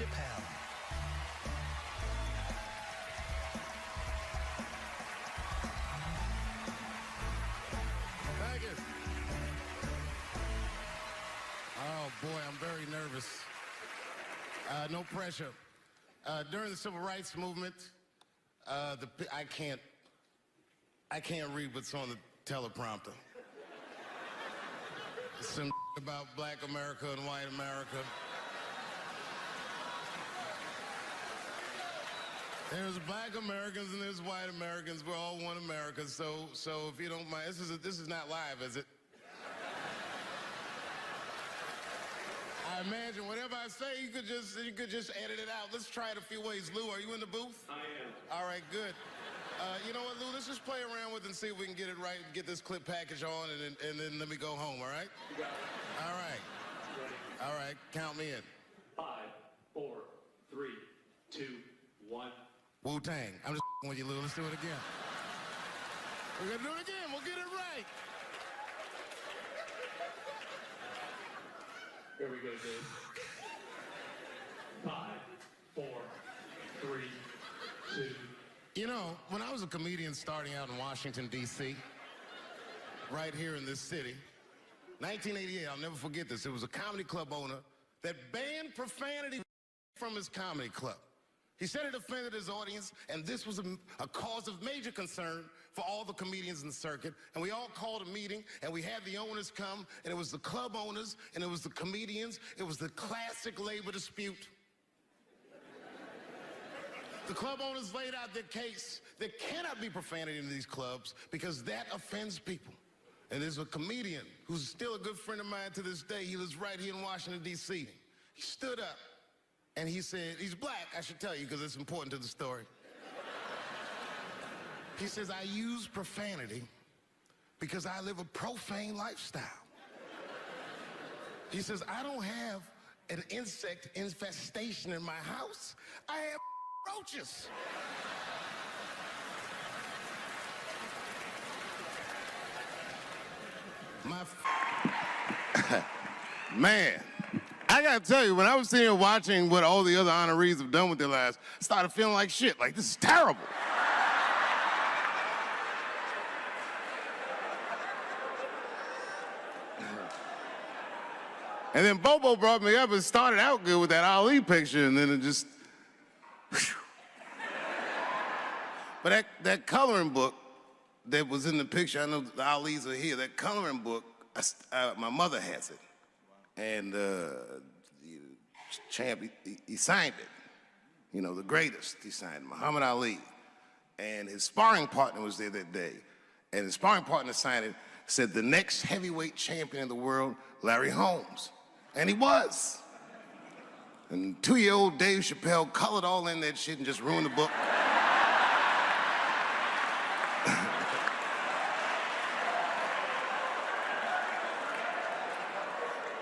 Chappelle. Thank you. Oh boy, I'm very nervous. No pressure. During the civil rights movement, I can't read what's on the teleprompter. Some about Black America and white America. There's Black Americans and there's white Americans. We're all one America. So if you don't mind, this is not live, is it? I imagine whatever I say, you could just edit it out. Let's try it a few ways. Lou, are you in the booth? I am. All right, good. You know what, Lou? Let's just play around with it and see if we can get it right and get this clip package on, and then let me go home. All right? You got it. All right. Ready? All right. Count me in. 5, 4, 3, 2, 1. Wu-Tang. I'm just with you, Lou. Let's do it again. We're gonna do it again. We'll get it right. Here we go, Dave. 5, 4, 3, 2. You know, when I was a comedian starting out in Washington, D.C., right here in this city, 1988, I'll never forget this. It was a comedy club owner that banned profanity from his comedy club. He said it offended his audience, and this was a cause of major concern for all the comedians in the circuit. And we all called a meeting, and we had the owners come, and it was the club owners, and it was the comedians. It was the classic labor dispute. The club owners laid out their case. There cannot be profanity in these clubs because that offends people. And there's a comedian who's still a good friend of mine to this day. He lives right here in Washington, D.C. He stood up and he said, he's black, I should tell you, because it's important to the story. He says, I use profanity because I live a profane lifestyle. He says, I don't have an insect infestation in my house. I have roaches. Man, I gotta tell you, when I was sitting here watching what all the other honorees have done with their lives, I started feeling like shit, like this is terrible. And then Bobo brought me up and started out good with that Ali picture, and then it just, whew. But that coloring book that was in the picture, I know the Ali's are here, that coloring book, my mother has it. And Champ, he signed it. You know, the greatest, he signed it, Muhammad Ali. And his sparring partner was there that day. And his sparring partner signed it, said the next heavyweight champion in the world, Larry Holmes. And he was. And 2-year-old Dave Chappelle colored all in that shit and just ruined the book.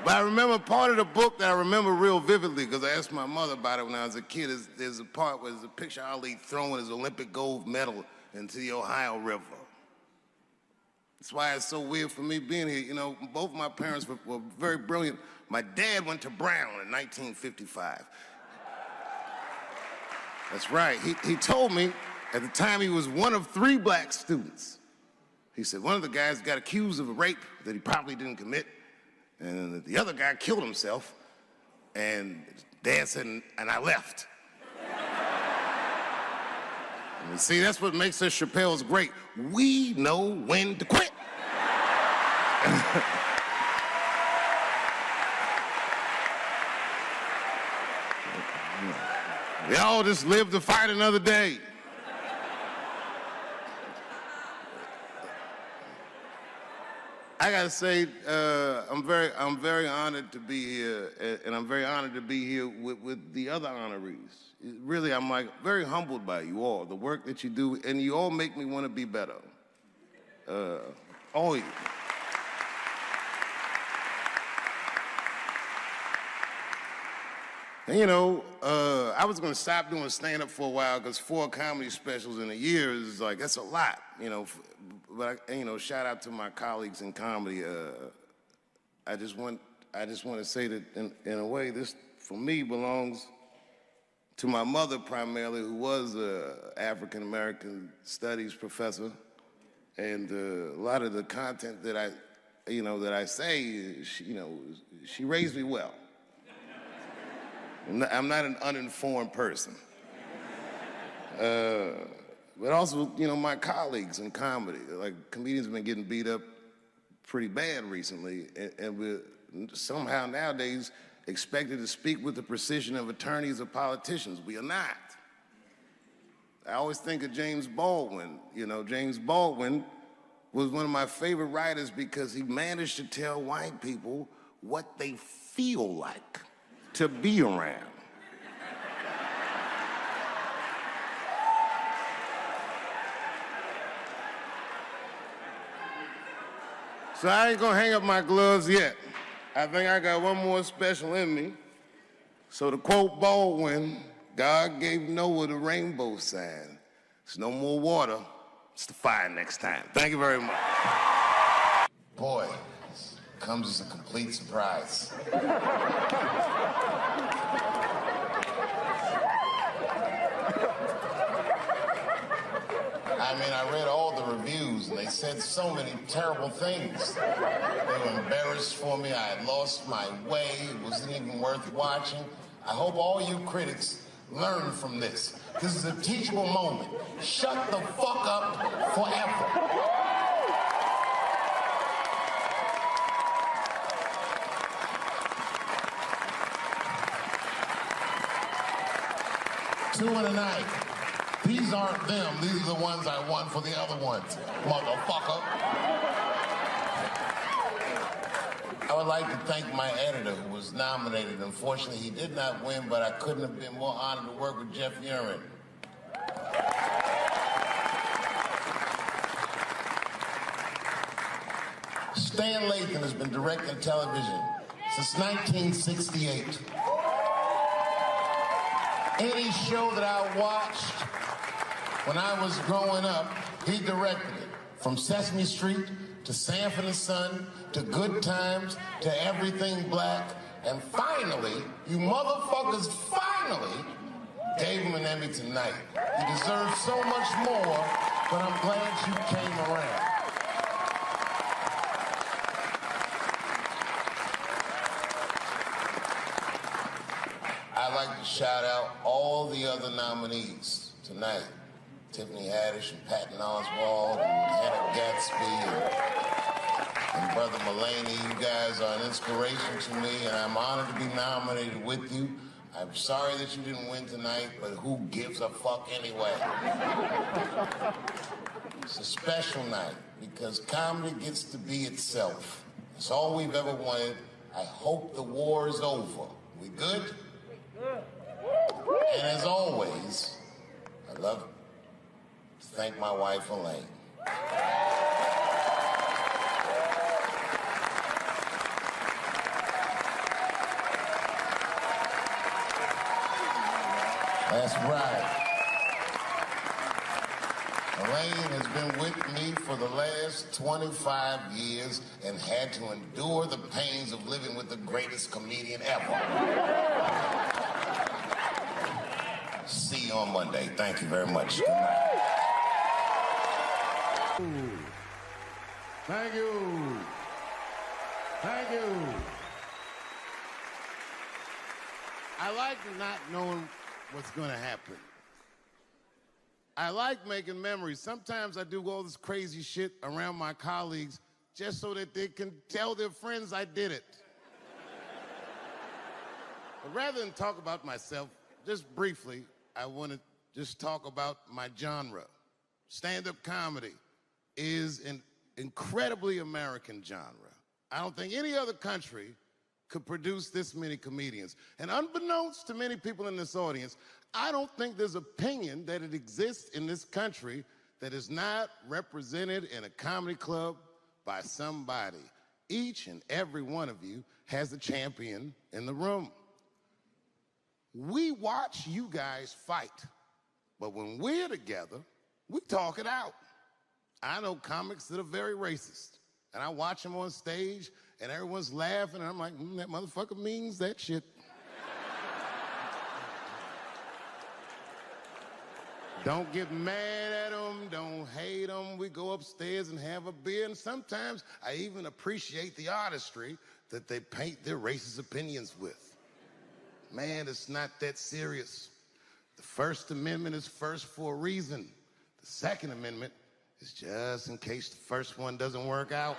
But I remember part of the book that I remember real vividly because I asked my mother about it when I was a kid. There's a part where there's a picture of Ali throwing his Olympic gold medal into the Ohio River. That's why it's so weird for me being here. You know, both my parents were very brilliant. My dad went to Brown in 1955. That's right. He told me at the time he was one of 3 black students. He said one of the guys got accused of a rape that he probably didn't commit. And the other guy killed himself, and Dad said, and I left. And see, that's what makes us Chappelle's great. We know when to quit. We all just live to fight another day. I gotta say, I'm very honored to be here, and I'm very honored to be here with the other honorees. Really, I'm like very humbled by you all, the work that you do, and you all make me want to be better. All of you. And you know, I was gonna stop doing stand-up for a while because 4 comedy specials in a year is like, that's a lot, you know. But you know, shout out to my colleagues in comedy. I just want to say that in a way, this for me belongs to my mother primarily, who was an African-American studies professor, and a lot of the content that I say, she raised me well. I'm not an uninformed person. But also, my colleagues in comedy, like comedians have been getting beat up pretty bad recently, and we're somehow nowadays expected to speak with the precision of attorneys or politicians. We are not. I always think of James Baldwin. James Baldwin was one of my favorite writers because he managed to tell white people what they feel like to be around. So I ain't gonna hang up my gloves yet. I think I got one more special in me. So to quote Baldwin, God gave Noah the rainbow sign. There's no more water, it's the fire next time. Thank you very much. Boy, this comes as a complete surprise. I mean, I read all the reviews, and they said so many terrible things. They were embarrassed for me. I had lost my way. It wasn't even worth watching. I hope all you critics learn from this. This is a teachable moment. Shut the fuck up forever. Two in a night. These aren't them. These are the ones I want for the other ones, motherfucker. I would like to thank my editor who was nominated. Unfortunately, he did not win, but I couldn't have been more honored to work with Jeff Urin. Stan Lathan has been directing television since 1968. Any show that I watched when I was growing up, he directed it. From Sesame Street to Sanford and Son to Good Times to Everything Black. And finally, you motherfuckers finally gave him an Emmy tonight. He deserves so much more, but I'm glad you came around. I'd like to shout out all the other nominees tonight. Tiffany Haddish and Patton Oswalt and Hannah Gatsby and Brother Mulaney. You guys are an inspiration to me, and I'm honored to be nominated with you. I'm sorry that you didn't win tonight, but who gives a fuck anyway? It's a special night because comedy gets to be itself. It's all we've ever wanted. I hope the war is over. We good? And as always, I love to thank my wife, Elaine. That's right. Elaine has been with me for the last 25 years and had to endure the pains of living with the greatest comedian ever. See you on Monday. Thank you very much. Good night. Thank you. Thank you. I like not knowing what's going to happen. I like making memories. Sometimes I do all this crazy shit around my colleagues just so that they can tell their friends I did it. But rather than talk about myself, just briefly, I want to just talk about my genre. Stand-up comedy is an incredibly American genre. I don't think any other country could produce this many comedians. And unbeknownst to many people in this audience, I don't think there's opinion that it exists in this country that is not represented in a comedy club by somebody. Each and every one of you has a champion in the room. We watch you guys fight, but when we're together, we talk it out. I know comics that are very racist, and I watch them on stage, and everyone's laughing, and I'm like, that motherfucker means that shit. Don't get mad at them, don't hate them. We go upstairs and have a beer, and sometimes I even appreciate the artistry that they paint their racist opinions with. Man, it's not that serious. The First Amendment is first for a reason. The Second Amendment is just in case the first one doesn't work out.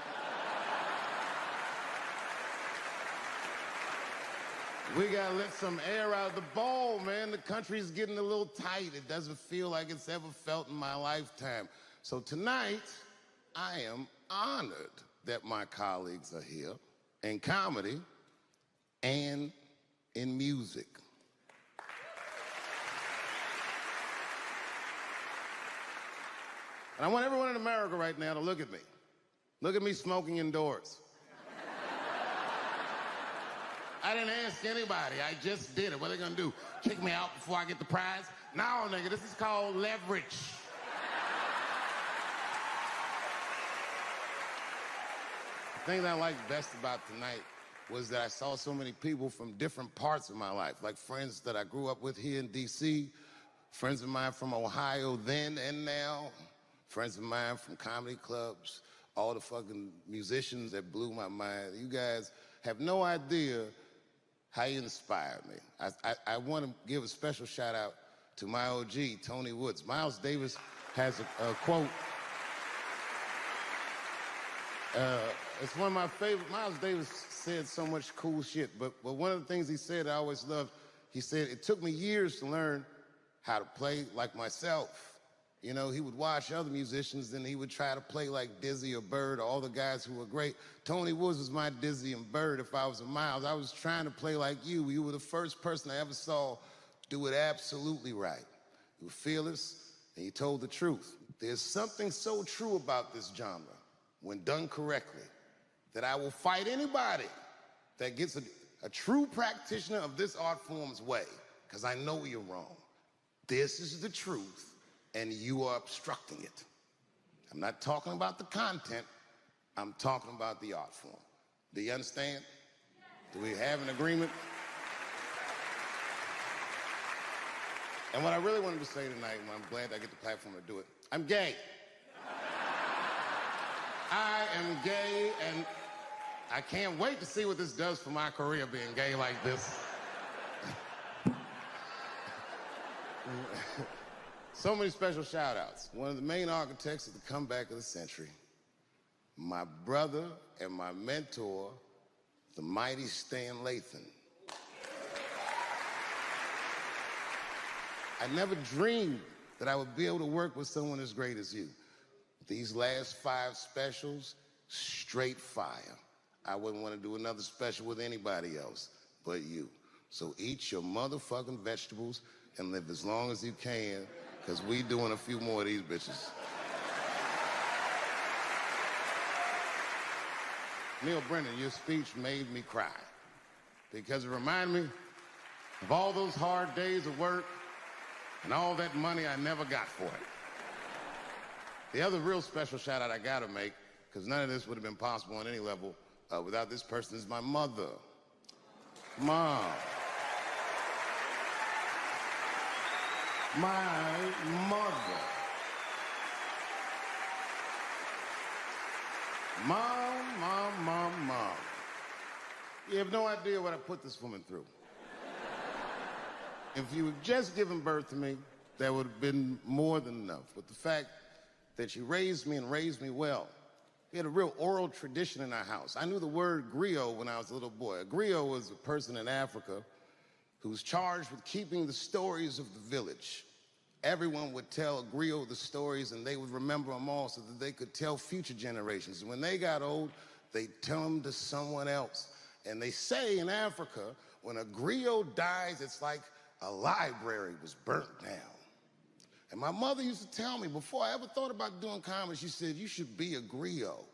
We gotta let some air out of the ball, man. The country's getting a little tight. It doesn't feel like it's ever felt in my lifetime. So tonight, I am honored that my colleagues are here in comedy and in music. And I want everyone in America right now to look at me. Look at me smoking indoors. I didn't ask anybody, I just did it. What are they gonna do? Kick me out before I get the prize? No, nigga, this is called leverage. The thing that I liked best about tonight was that I saw so many people from different parts of my life, like friends that I grew up with here in DC, friends of mine from Ohio then and now, friends of mine from comedy clubs, all the fucking musicians that blew my mind. You guys have no idea how you inspired me. I want to give a special shout out to my OG, Tony Woods. Miles Davis has a quote. It's one of my favorite. Miles Davis said so much cool shit, but one of the things he said I always loved, he said, it took me years to learn how to play like myself. You know, he would watch other musicians and he would try to play like Dizzy or Bird or all the guys who were great. Tony Woods was my Dizzy and Bird if I was a Miles. I was trying to play like you. You were the first person I ever saw do it absolutely right. You were fearless and you told the truth. There's something so true about this genre, when done correctly, that I will fight anybody that gets a true practitioner of this art form's way, because I know you're wrong. This is the truth. And you are obstructing it. I'm not talking about the content, I'm talking about the art form. Do you understand? Do we have an agreement? And what I really wanted to say tonight, and I'm glad I get the platform to do it, I'm gay. I am gay, and I can't wait to see what this does for my career, being gay like this. So many special shout-outs. One of the main architects of the comeback of the century, my brother and my mentor, the mighty Stan Lathan. I never dreamed that I would be able to work with someone as great as you. These last 5 specials, straight fire. I wouldn't want to do another special with anybody else but you. So eat your motherfucking vegetables and live as long as you can, because we doing a few more of these bitches. Neil Brennan, your speech made me cry, because it reminded me of all those hard days of work and all that money I never got for it. The other real special shout out I gotta make, because none of this would have been possible on any level without this person, is my mother. Mom. My mother. Mom. You have no idea what I put this woman through. If you had just given birth to me, that would have been more than enough. But the fact that she raised me and raised me well, we had a real oral tradition in our house. I knew the word griot when I was a little boy. A griot was a person in Africa who's charged with keeping the stories of the village. Everyone would tell a griot the stories, and they would remember them all so that they could tell future generations. And when they got old, they'd tell them to someone else. And they say in Africa, when a griot dies, it's like a library was burnt down. And my mother used to tell me, before I ever thought about doing comedy, she said, you should be a griot.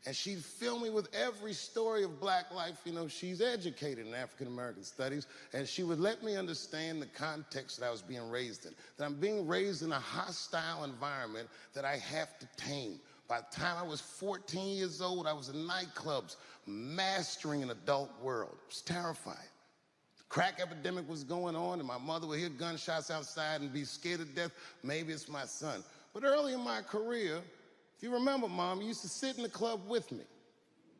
And she'd fill me with every story of black life. You know, she's educated in African-American studies, and she would let me understand the context that I was being raised in, that I'm being raised in a hostile environment that I have to tame. By the time I was 14 years old, I was in nightclubs, mastering an adult world. It was terrifying. The crack epidemic was going on and my mother would hear gunshots outside and be scared to death, maybe it's my son. But early in my career, if you remember, Mom, you used to sit in the club with me.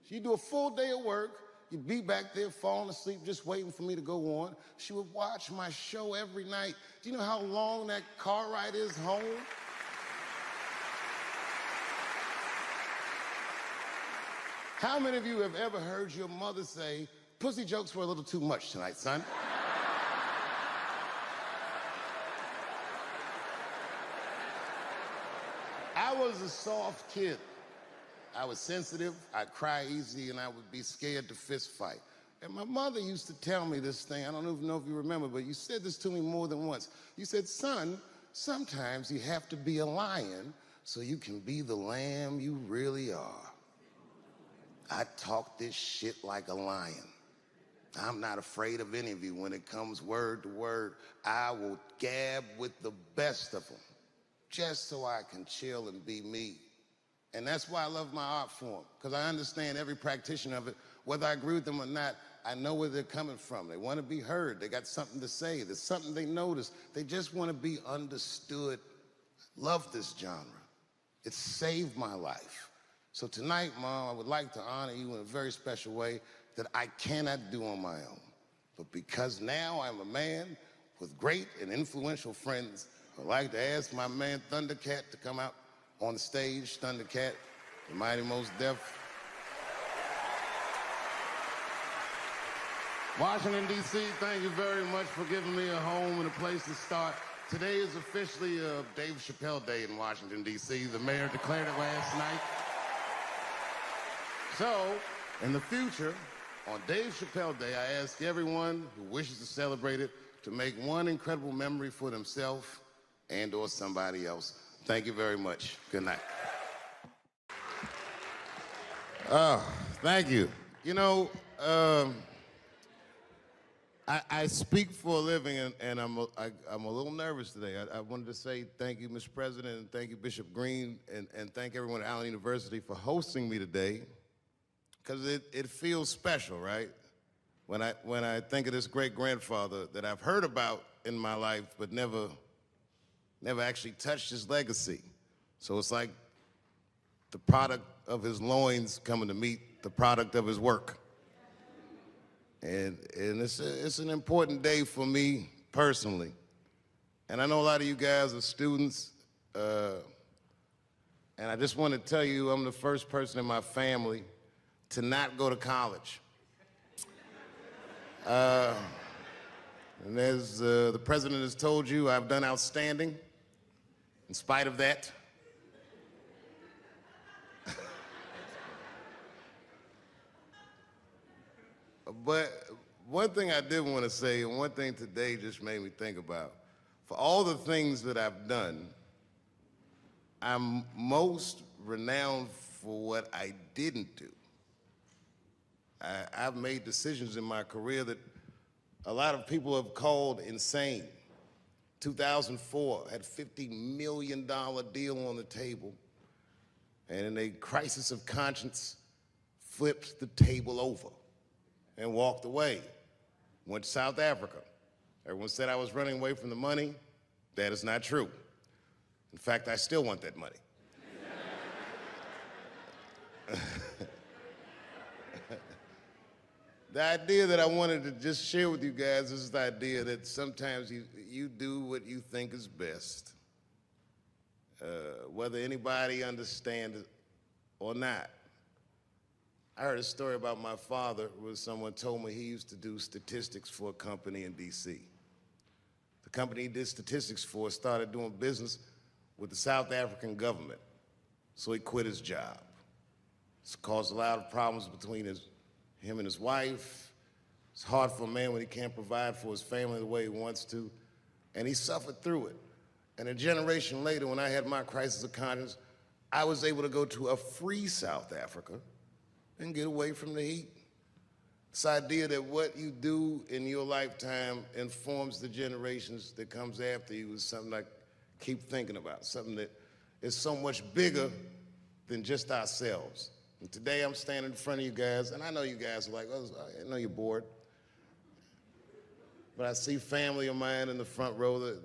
She'd do a full day of work. You'd be back there falling asleep, just waiting for me to go on. She would watch my show every night. Do you know how long that car ride is home? How many of you have ever heard your mother say, pussy jokes were a little too much tonight, son? I was a soft kid. I was sensitive, I'd cry easy, and I would be scared to fist fight. And my mother used to tell me this thing, I don't even know if you remember, but you said this to me more than once. You said, son, sometimes you have to be a lion so you can be the lamb you really are. I talk this shit like a lion. I'm not afraid of any of you. When it comes word to word, I will gab with the best of them, just so I can chill and be me. And that's why I love my art form, because I understand every practitioner of it. Whether I agree with them or not, I know where they're coming from. They want to be heard. They got something to say. There's something they notice. They just want to be understood. Love this genre. It saved my life. So tonight, Mom, I would like to honor you in a very special way that I cannot do on my own. But because now I'm a man with great and influential friends, I'd like to ask my man Thundercat to come out on the stage. Thundercat, the mighty most deaf. Washington, D.C., thank you very much for giving me a home and a place to start. Today is officially Dave Chappelle Day in Washington, D.C. The mayor declared it last night. So, in the future, on Dave Chappelle Day, I ask everyone who wishes to celebrate it to make one incredible memory for themselves and or somebody else. Thank you very much. Good night. Thank you. You know, I speak for a living, and I'm a little nervous today. I wanted to say thank you, Mr. President, and thank you, Bishop Green, and thank everyone at Allen University for hosting me today, because it feels special, right? When I think of this great-grandfather that I've heard about in my life, but never actually touched his legacy. So it's like the product of his loins coming to meet the product of his work. And it's an important day for me personally. And I know a lot of you guys are students, and I just want to tell you I'm the first person in my family to not go to college. And as the president has told you, I've done outstanding in spite of that. But one thing I did want to say, and one thing today just made me think about, for all the things that I've done, I'm most renowned for what I didn't do. I've made decisions in my career that a lot of people have called insane. 2004, had a $50 million deal on the table, and in a crisis of conscience, flipped the table over and walked away. Went to South Africa. Everyone said I was running away from the money. That is not true. In fact, I still want that money. The idea that I wanted to just share with you guys is the idea that sometimes you do what you think is best, whether anybody understands it or not. I heard a story about my father where someone told me he used to do statistics for a company in D.C. The company he did statistics for started doing business with the South African government, so he quit his job. It's caused a lot of problems between him and his wife. It's hard for a man when he can't provide for his family the way he wants to, and he suffered through it. And a generation later, when I had my crisis of conscience, I was able to go to a free South Africa and get away from the heat. This idea that what you do in your lifetime informs the generations that comes after you is something I keep thinking about, something that is so much bigger than just ourselves. And today I'm standing in front of you guys, and I know you guys are like, oh, I know you're bored. but I see family of mine in the front row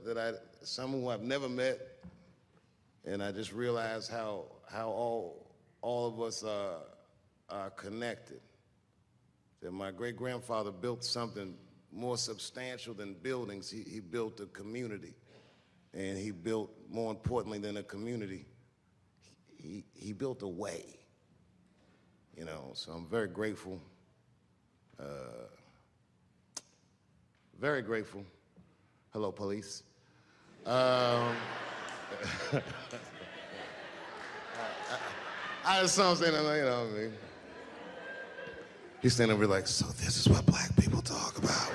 some who I've never met, and I just realize how all of us are connected. That my great-grandfather built something more substantial than buildings. He built a community, and he built, more importantly than a community, he built a way. You know, so I'm very grateful. Very grateful. Hello, police. I just saw him saying, you know what I mean? He's standing over like, so this is what black people talk about.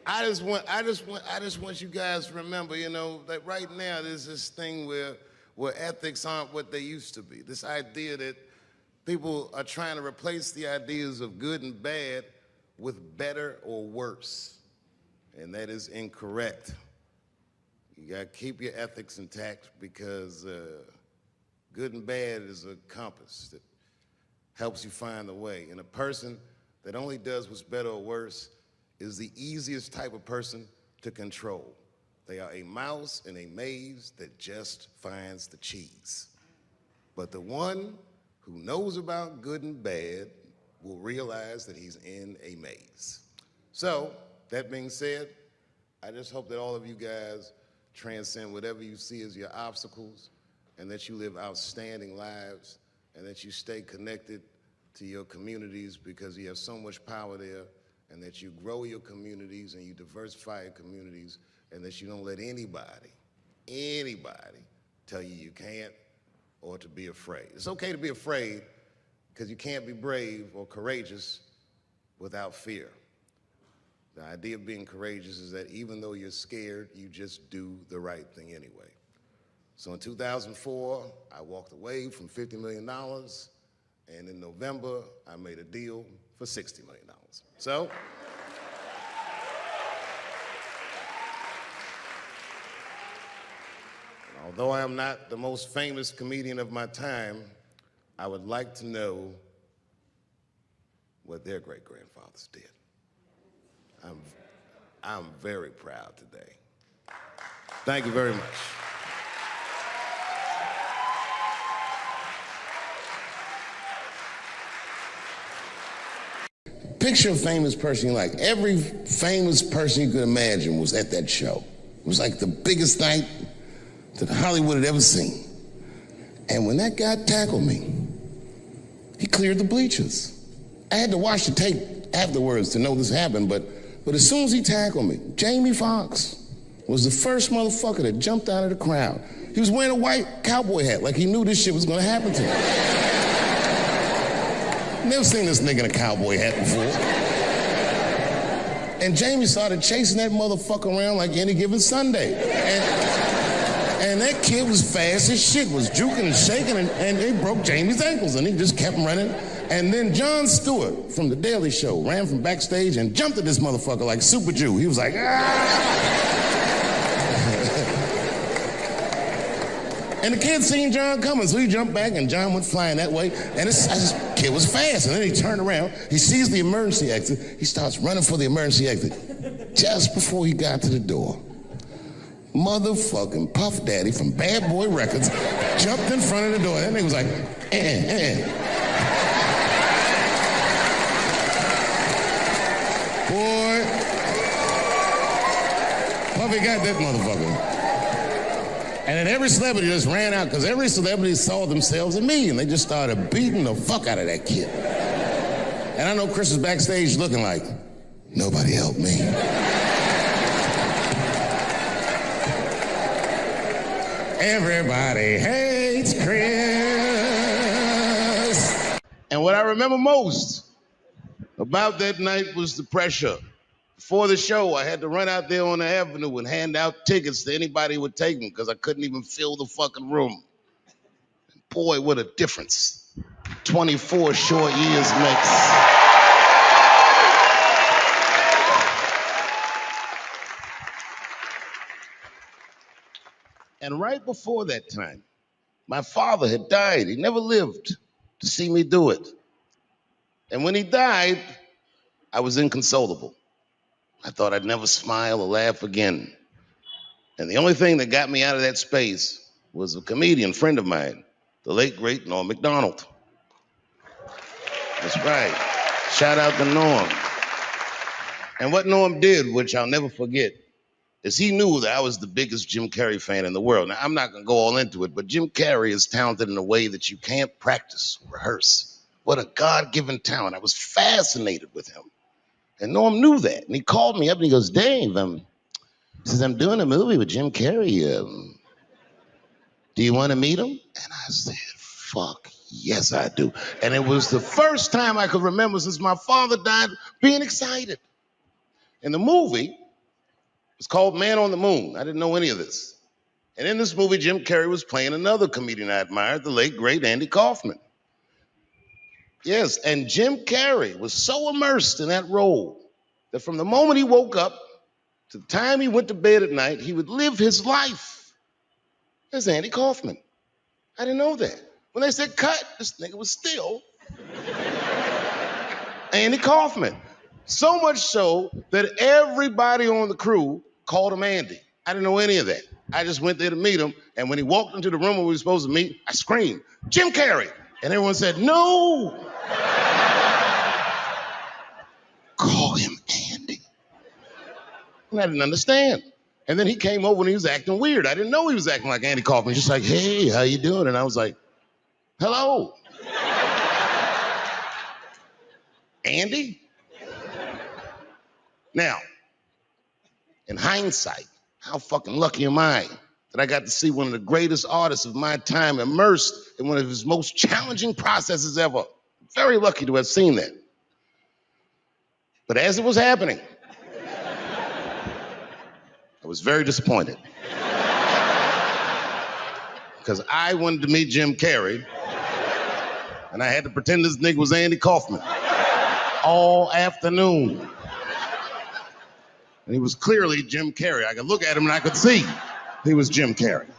I just want you guys to remember, you know, that right now there's this thing where ethics aren't what they used to be. This idea that people are trying to replace the ideas of good and bad with better or worse. And that is incorrect. You gotta keep your ethics intact because good and bad is a compass that helps you find the way. And a person that only does what's better or worse is the easiest type of person to control. They are a mouse in a maze that just finds the cheese. But the one who knows about good and bad will realize that he's in a maze. So, that being said, I just hope that all of you guys transcend whatever you see as your obstacles, and that you live outstanding lives, and that you stay connected to your communities because you have so much power there, and that you grow your communities and you diversify your communities, and that you don't let anybody tell you you can't or to be afraid. It's okay to be afraid because you can't be brave or courageous without fear. The idea of being courageous is that even though you're scared, you just do the right thing anyway. So in 2004, I walked away from $50 million, and in November, I made a deal for $60 million. So, although I am not the most famous comedian of my time, I would like to know what their great-grandfathers did. I'm very proud today. Thank you very much. Picture a famous person you like. Every famous person you could imagine was at that show. It was like the biggest night that Hollywood had ever seen. And when that guy tackled me, he cleared the bleachers. I had to watch the tape afterwards to know this happened, but as soon as he tackled me, Jamie Foxx was the first motherfucker that jumped out of the crowd. He was wearing a white cowboy hat like he knew this shit was gonna happen to him. Never seen this nigga in a cowboy hat before. And Jamie started chasing that motherfucker around like any given Sunday. And that kid was fast as shit, was juking and shaking, and they broke Jamie's ankles, and he just kept running. And then Jon Stewart from The Daily Show ran from backstage and jumped at this motherfucker like Super Jew. He was like, ah! And the kid seen Jon coming, so he jumped back, and Jon went flying that way. And this kid was fast, and then he turned around. He sees the emergency exit. He starts running for the emergency exit. Just before he got to the door, motherfucking Puff Daddy from Bad Boy Records jumped in front of the door. That nigga was like, Boy, Puffy got that motherfucker. And then every celebrity just ran out because every celebrity saw themselves in me, and they just started beating the fuck out of that kid. And I know Chris was backstage looking like, nobody helped me. Everybody hates Chris. And what I remember most about that night was the pressure. Before the show, I had to run out there on the avenue and hand out tickets to anybody who would take them because I couldn't even fill the fucking room. And boy, what a difference 24 short years makes. And And right before that time, my father had died. He never lived to see me do it. And when he died, I was inconsolable. I thought I'd never smile or laugh again. And the only thing that got me out of that space was a comedian friend of mine, the late, great Norm Macdonald. That's right. Shout out to Norm. And what Norm did, which I'll never forget, is he knew that I was the biggest Jim Carrey fan in the world. Now, I'm not going to go all into it, but Jim Carrey is talented in a way that you can't practice, rehearse. What a God-given talent. I was fascinated with him. And Norm knew that. And he called me up and he goes, Dave, he says, I'm doing a movie with Jim Carrey. Do you want to meet him? And I said, fuck, yes, I do. And it was the first time I could remember since my father died being excited. And the movie was called Man on the Moon. I didn't know any of this. And in this movie, Jim Carrey was playing another comedian I admired, the late, great Andy Kaufman. Yes, and Jim Carrey was so immersed in that role that from the moment he woke up to the time he went to bed at night, he would live his life as Andy Kaufman. I didn't know that. When they said cut, this nigga was still Andy Kaufman. So much so that everybody on the crew called him Andy. I didn't know any of that. I just went there to meet him, and when he walked into the room where we were supposed to meet, I screamed, Jim Carrey! And everyone said, no! Call him Andy. And I didn't understand. And then he came over and he was acting weird. I didn't know he was acting like Andy Kaufman. Just like, hey, how you doing? And I was like, hello. Andy? Now, in hindsight, how fucking lucky am I that I got to see one of the greatest artists of my time immersed in one of his most challenging processes ever. Very lucky to have seen that. But as it was happening, I was very disappointed. Because I wanted to meet Jim Carrey, and I had to pretend this nigga was Andy Kaufman all afternoon. And he was clearly Jim Carrey. I could look at him and I could see he was Jim Carrey.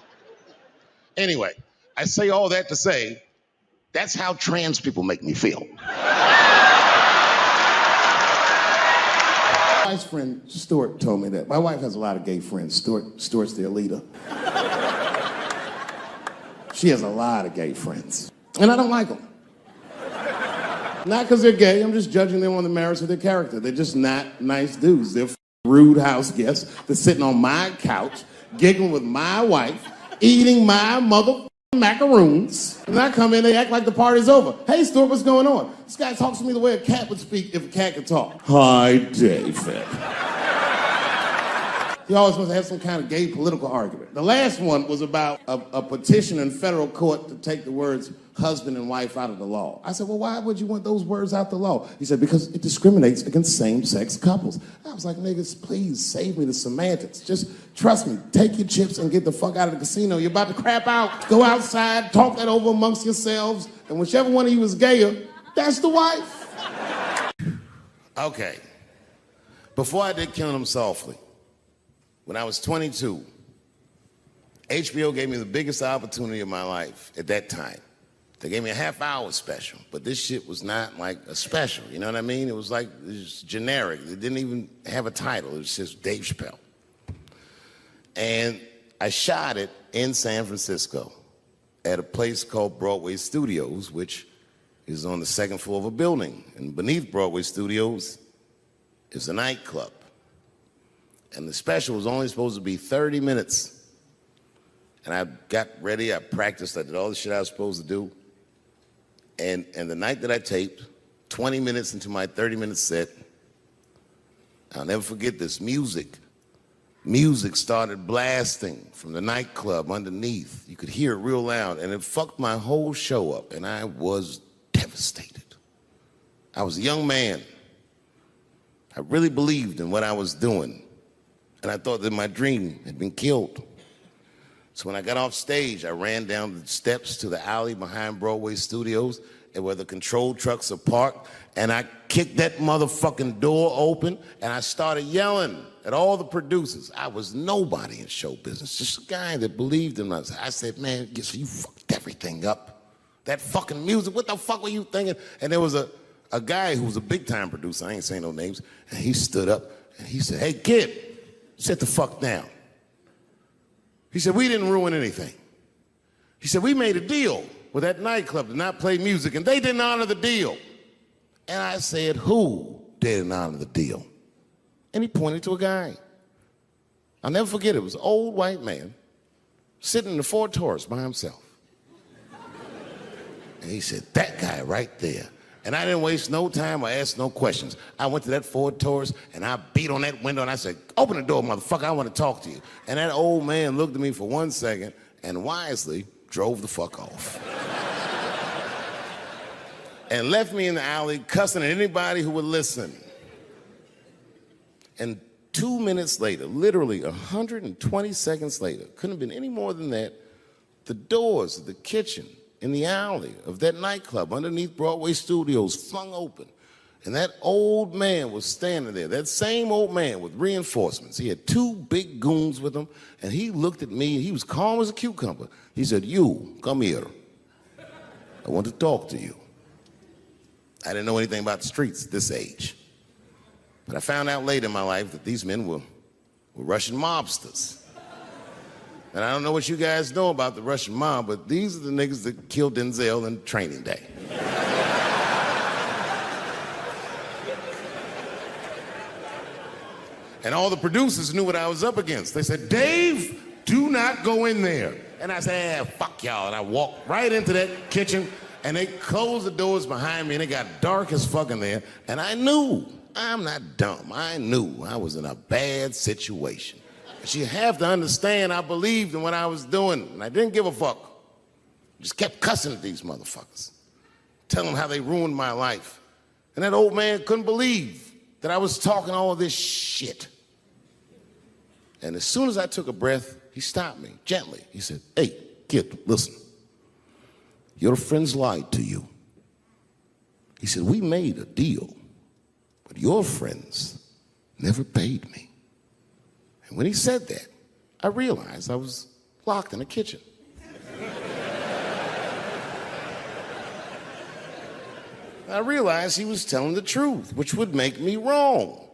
Anyway, I say all that to say, that's how trans people make me feel. My wife's friend, Stuart, told me that. My wife has a lot of gay friends. Stuart's their leader. She has a lot of gay friends. And I don't like them. Not because they're gay, I'm just judging them on the merits of their character. They're just not nice dudes. They're rude house guests. They're sitting on my couch, giggling with my wife, eating my mother macaroons. And I come in, they act like the party's over. Hey, Stuart, what's going on? This guy talks to me the way a cat would speak if a cat could talk. Hi, David. He always wants to have some kind of gay political argument. The last one was about a petition in federal court to take the words husband and wife out of the law. I said, well, why would you want those words out the law? He said, because it discriminates against same-sex couples. I was like, niggas, please save me the semantics. Just trust me, take your chips and get the fuck out of the casino. You're about to crap out. Go outside, talk that over amongst yourselves, and whichever one of you is gayer, that's the wife. Okay. Before I did Killing Them Softly, when I was 22, HBO gave me the biggest opportunity of my life at that time. They gave me a half-hour special, but this shit was not like a special, you know what I mean? It was like, it was generic. It didn't even have a title. It was just Dave Chappelle. And I shot it in San Francisco at a place called Broadway Studios, which is on the second floor of a building. And beneath Broadway Studios is a nightclub. And the special was only supposed to be 30 minutes. And I got ready, I practiced, I did all the shit I was supposed to do. And the night that I taped, 20 minutes into my 30-minute set, I'll never forget this, music started blasting from the nightclub underneath. You could hear it real loud, and it fucked my whole show up, and I was devastated. I was a young man. I really believed in what I was doing, and I thought that my dream had been killed. So when I got off stage, I ran down the steps to the alley behind Broadway Studios, and where the control trucks are parked, and I kicked that motherfucking door open, and I started yelling at all the producers. I was nobody in show business, just a guy that believed in us. I said, man, you fucked everything up. That fucking music, what the fuck were you thinking? And there was a guy who was a big-time producer, I ain't saying no names, and he stood up, and he said, hey, kid, sit the fuck down. He said, we didn't ruin anything. He said, we made a deal with that nightclub to not play music, and they didn't honor the deal. And I said, who didn't honor the deal? And he pointed to a guy. I'll never forget it. It was an old white man sitting in the Ford Taurus by himself. And he said, that guy right there. And I didn't waste no time or ask no questions. I went to that Ford Taurus, and I beat on that window, and I said, open the door, motherfucker, I want to talk to you. And that old man looked at me for 1 second and wisely drove the fuck off. And left me in the alley cussing at anybody who would listen. And 2 minutes later, literally 120 seconds later, couldn't have been any more than that, the doors of the kitchen in the alley of that nightclub underneath Broadway Studios flung open. And that old man was standing there, that same old man with reinforcements. He had 2 big goons with him, and he looked at me, and he was calm as a cucumber. He said, you, come here. I want to talk to you. I didn't know anything about the streets at this age. But I found out later in my life that these men were Russian mobsters. And I don't know what you guys know about the Russian mob, but these are the niggas that killed Denzel in Training Day. And all the producers knew what I was up against. They said, Dave, do not go in there. And I said, fuck y'all. And I walked right into that kitchen, and they closed the doors behind me, and it got dark as fuck in there. And I knew, I'm not dumb, I knew I was in a bad situation. But you have to understand, I believed in what I was doing, and I didn't give a fuck. Just kept cussing at these motherfuckers, telling them how they ruined my life. And that old man couldn't believe that I was talking all this shit. And as soon as I took a breath, he stopped me gently. He said, hey, kid, listen. Your friends lied to you. He said, we made a deal, but your friends never paid me. And when he said that, I realized I was locked in the kitchen. I realized he was telling the truth, which would make me wrong.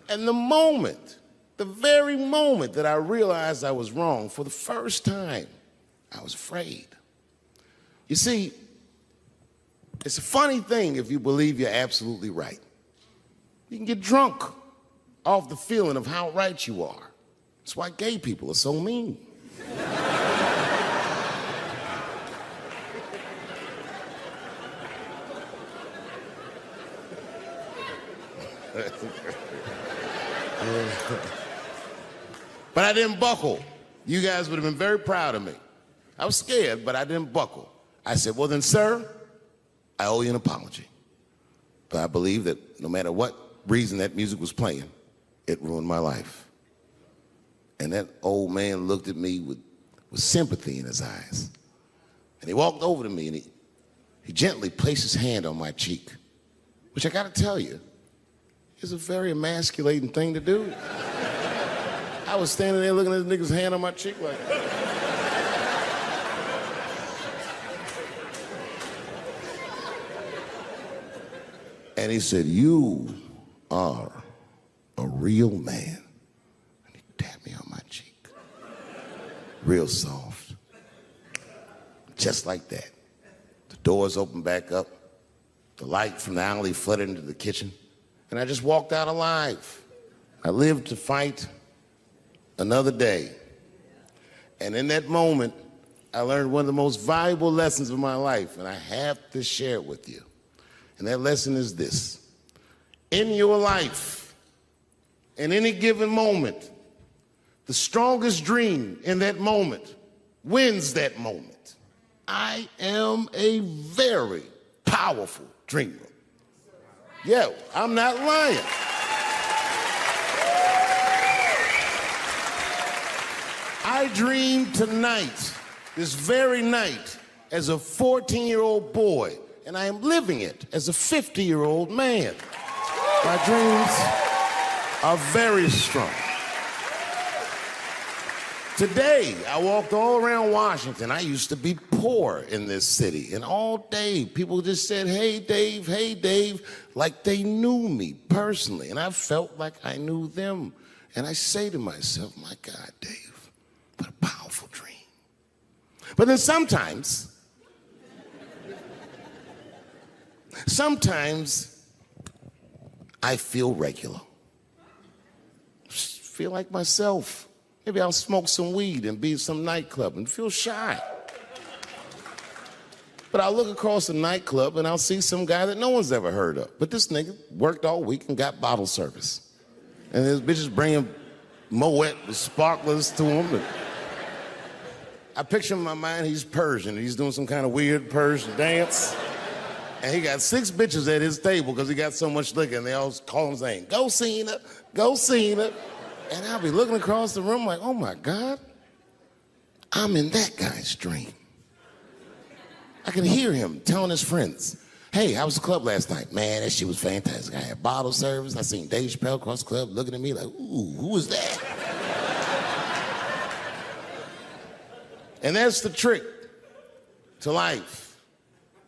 And the very moment that I realized I was wrong, for the first time, I was afraid. You see, it's a funny thing if you believe you're absolutely right. You can get drunk off the feeling of how right you are. That's why gay people are so mean. But I didn't buckle. You guys would have been very proud of me. I was scared, but I didn't buckle. I said, well then, sir, I owe you an apology. But I believe that no matter what reason that music was playing, it ruined my life. And that old man looked at me with sympathy in his eyes. And he walked over to me and he gently placed his hand on my cheek, which I gotta tell you, is a very emasculating thing to do. I was standing there looking at this nigga's hand on my cheek like that. And he said, you are a real man. And he tapped me on my cheek. Real soft. Just like that. The doors opened back up. The light from the alley flooded into the kitchen. And I just walked out alive. I lived to fight another day. And in that moment, I learned one of the most valuable lessons of my life, and I have to share it with you. And that lesson is this. In your life, in any given moment, the strongest dream in that moment wins that moment. I am a very powerful dreamer. Yeah, I'm not lying. I dreamed tonight, this very night, as a 14-year-old boy, and I am living it as a 50-year-old man. My dreams are very strong. Today, I walked all around Washington. I used to be poor in this city, and all day people just said, hey, Dave, like they knew me personally, and I felt like I knew them. And I say to myself, my God, Dave, what a powerful dream. But then sometimes I feel regular. Feel like myself. Maybe I'll smoke some weed and be in some nightclub and feel shy. But I'll look across the nightclub and I'll see some guy that no one's ever heard of. But this nigga worked all week and got bottle service. And his bitches bringing Moet with sparklers to him. And I picture in my mind he's Persian. He's doing some kind of weird Persian dance. And he got 6 bitches at his table because he got so much liquor. And they all call him saying, go Cena, go Cena. And I'll be looking across the room like, oh my God, I'm in that guy's dream. I can hear him telling his friends, hey, how was the club last night? Man, that shit was fantastic. I had bottle service. I seen Dave Chappelle across the club looking at me like, ooh, who was that? And that's the trick to life.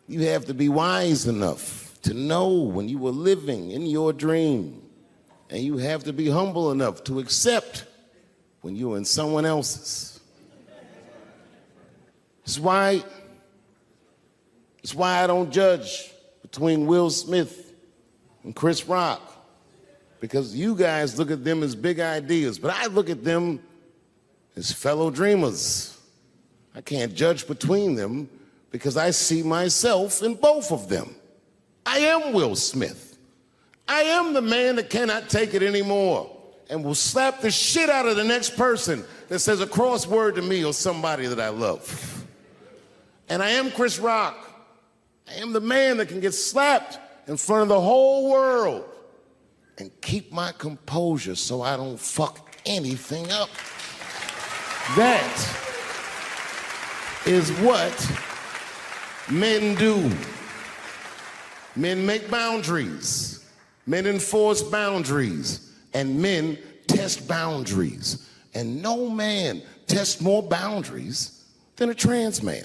You have to be wise enough to know when you were living in your dream. And you have to be humble enough to accept when you're in someone else's. It's why I don't judge between Will Smith and Chris Rock, because you guys look at them as big ideas, but I look at them as fellow dreamers. I can't judge between them because I see myself in both of them. I am Will Smith. I am the man that cannot take it anymore and will slap the shit out of the next person that says a crossword to me or somebody that I love. And I am Chris Rock. I am the man that can get slapped in front of the whole world and keep my composure so I don't fuck anything up. That is what men do. Men make boundaries. Men enforce boundaries, and men test boundaries. And no man tests more boundaries than a trans man.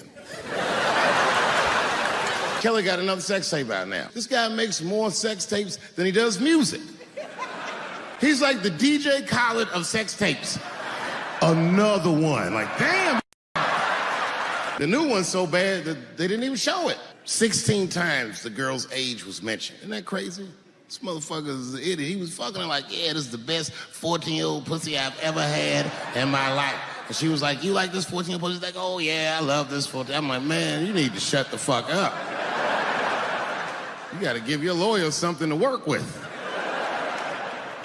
Kelly got another sex tape out now. This guy makes more sex tapes than he does music. He's like the DJ Khaled of sex tapes. Another one, like damn. The new one's so bad that they didn't even show it. 16 times the girl's age was mentioned. Isn't that crazy? This motherfucker's an idiot. He was fucking her like, yeah, this is the best 14-year-old pussy I've ever had in my life. And she was like, you like this 14-year-old pussy? He's like, oh yeah, I love this 14. I'm like, man, you need to shut the fuck up. You gotta give your lawyer something to work with.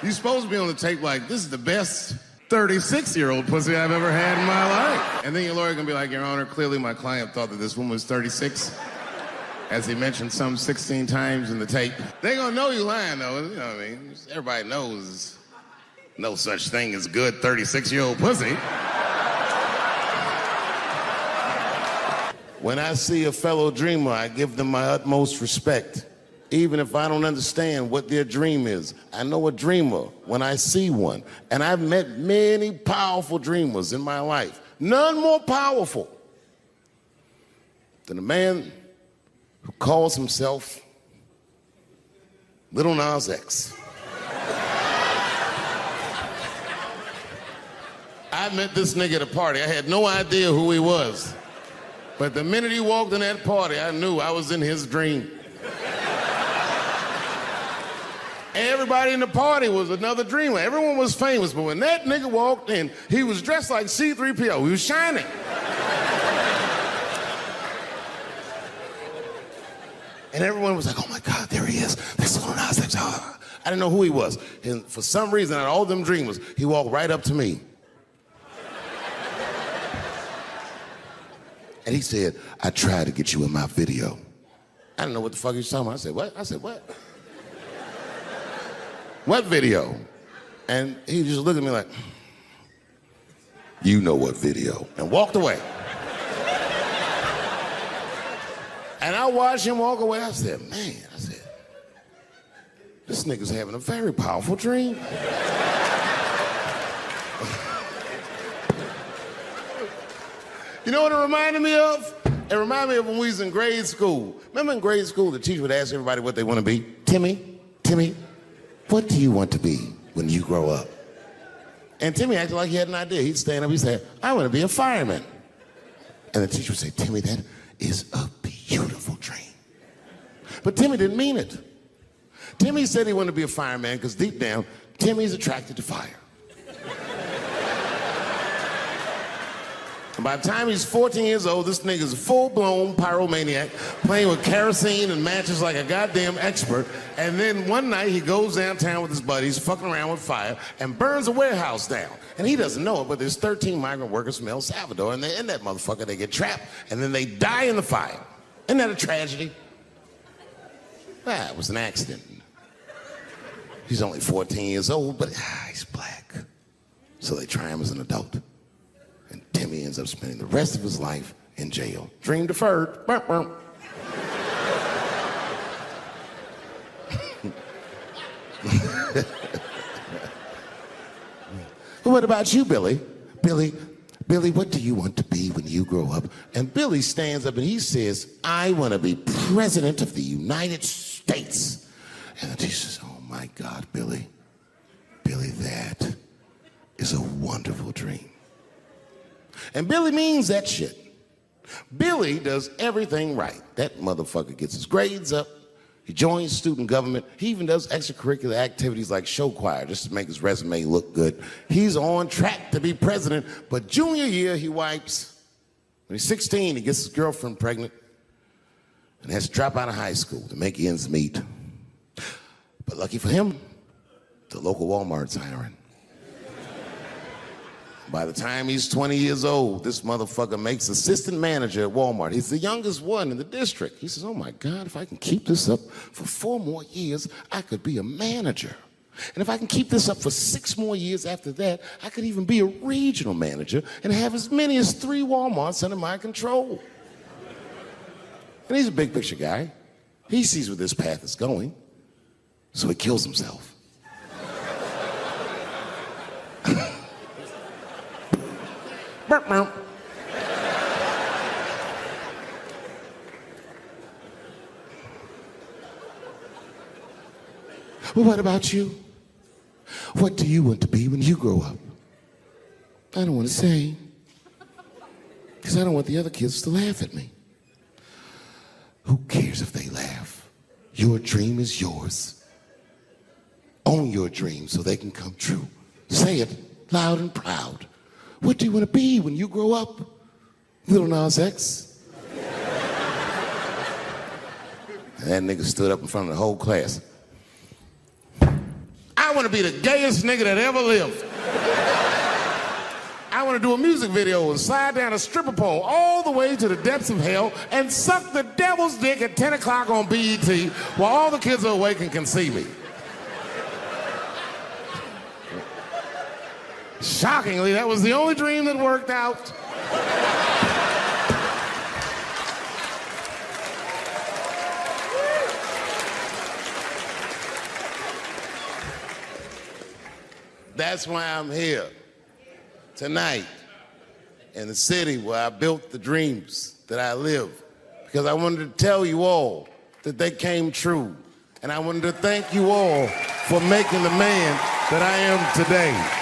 You're supposed to be on the tape like, this is the best 36-year-old pussy I've ever had in my life. And then your lawyer gonna be like, Your Honor, clearly my client thought that this woman was 36. As he mentioned some 16 times in the tape. They gonna know you lying though, you know what I mean? Everybody knows no such thing as good 36-year-old pussy. When I see a fellow dreamer, I give them my utmost respect. Even if I don't understand what their dream is. I know a dreamer when I see one. And I've met many powerful dreamers in my life. None more powerful than a man who calls himself Little Nas X. I met this nigga at a party. I had no idea who he was. But the minute he walked in that party, I knew I was in his dream. Everybody in the party was another dreamer. Everyone was famous, but when that nigga walked in, he was dressed like C-3PO. He was shining. And everyone was like, oh my God, there he is. That's Lil Nas X. I didn't know who he was. And for some reason, out of all them dreamers, he walked right up to me. And he said, I tried to get you in my video. I didn't know what the fuck he was talking about. I said, what? I said, what? What video? And he just looked at me like, you know what video, and walked away. And I watched him walk away. I said, man, this nigga's having a very powerful dream. You know what it reminded me of? It reminded me of when we was in grade school. Remember in grade school, the teacher would ask everybody what they want to be? Timmy, what do you want to be when you grow up? And Timmy acted like he had an idea. He'd stand up, he'd say, I want to be a fireman. And the teacher would say, Timmy, that is a beautiful dream. But Timmy didn't mean it. Timmy said he wanted to be a fireman because deep down, Timmy's attracted to fire. And by the time he's 14 years old, this nigga's a full-blown pyromaniac, playing with kerosene and matches like a goddamn expert. And then one night he goes downtown with his buddies, fucking around with fire, and burns a warehouse down. And he doesn't know it, but there's 13 migrant workers from El Salvador, and they're in that motherfucker. They get trapped, and then they die in the fire. Isn't that a tragedy? It was an accident. He's only 14 years old, but he's black. So they try him as an adult. And Timmy ends up spending the rest of his life in jail. Dream deferred. Burp, burp. What about you, Billy? Billy, what do you want to be when you grow up? And Billy stands up and he says, I want to be president of the United States. And the teacher says, oh my God, Billy, that is a wonderful dream. And Billy means that shit. Billy does everything right. That motherfucker gets his grades up. He joins student government. He even does extracurricular activities like show choir just to make his resume look good. He's on track to be president, but junior year he wipes. When he's 16, he gets his girlfriend pregnant and has to drop out of high school to make ends meet. But lucky for him, the local Walmart's hiring. By the time he's 20 years old, this motherfucker makes assistant manager at Walmart. He's the youngest one in the district. He says, oh my God, if I can keep this up for 4 more years, I could be a manager. And if I can keep this up for 6 more years after that, I could even be a regional manager and have as many as 3 Walmarts under my control. And he's a big picture guy. He sees where this path is going, so he kills himself. Burp, burp. Well, what about you? What do you want to be when you grow up? I don't want to say, because I don't want the other kids to laugh at me. Who cares if they laugh? Your dream is yours. Own your dream so they can come true. Say it loud and proud. What do you want to be when you grow up? Little Nas X. And that nigga stood up in front of the whole class. I want to be the gayest nigga that ever lived. I want to do a music video and slide down a stripper pole all the way to the depths of hell and suck the devil's dick at 10 o'clock on BET while all the kids are awake and can see me. Shockingly, that was the only dream that worked out. That's why I'm here tonight in the city where I built the dreams that I live. Because I wanted to tell you all that they came true. And I wanted to thank you all for making the man that I am today.